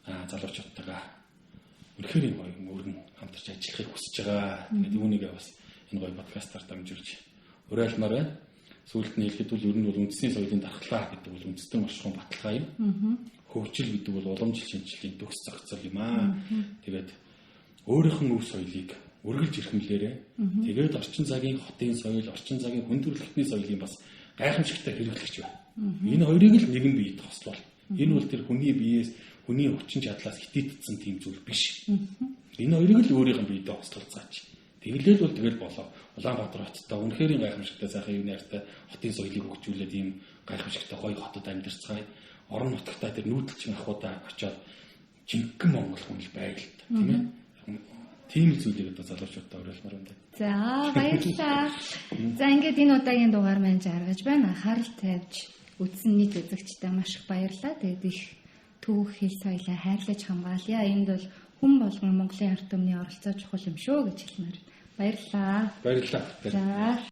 залуучуудтайгаа үнэхээр юм гоё өргөн хамтарч ажиллахыг хүсэж байгаа. Тэгээд үүнийгээ бас энэ гоё подкастаар дамжуулж уриалмаар байна. Сүүлд нь хэлэхэд бол ер нь бол үндэсний соёлын дархлаа гэдэг бол үндэстэн оршихуйн баталгаа юм. Хөгжил гэдэг бол уламжлал шинжилгээний төгс зохицол юм аа. Тэгээд өөрийнх нь өв соёлыг үргэлж эрхэмлээрээ тэгээд орчин цагийн хотын соёл, орчин цагийн хүндрэлтний соёлын бас гайхамшигтай хэрэглэгч байна. Энэ хоёрыг л нэгэн биед хослол. Энэ бол тэр хүний биеэс хүний хүчин чадлаас хитэгдсэн тийм зүйл биш. Энэ хоёрыг л өөрийнх нь биедээ хослолцаач. Тэглэл бол тэгэл болоо. Улаанбаатар хоттой үнэхээр гайхамшигтай сайхан юу нэртэй хотын соёлыг хөгжүүлээд ийм гайхамшигтай гоё хотод амьдарцгаая. Орон нутгатаа тэр нүүдэлчин ахуудаа очоод жинхэнэ монгол хүн л байг л та тийм ээ. Тийм зүйлийг одоо залуучуудаа уриалмаар байна. За баярлалаа. За ингээд энэ удаагийн дугаар маань жаргаж байна. Анхаарал тавьж үзсэн нийт үзэгчтэй маш их баярлалаа. Тэгээд их түүх хэл соёлоо хайрлаж хамгаалъя. Энд бол хүн болгон Монголын ард түмний оролцоо чухал юм шүү гэж хэлмээр. Баярлалаа. Баярлалаа. За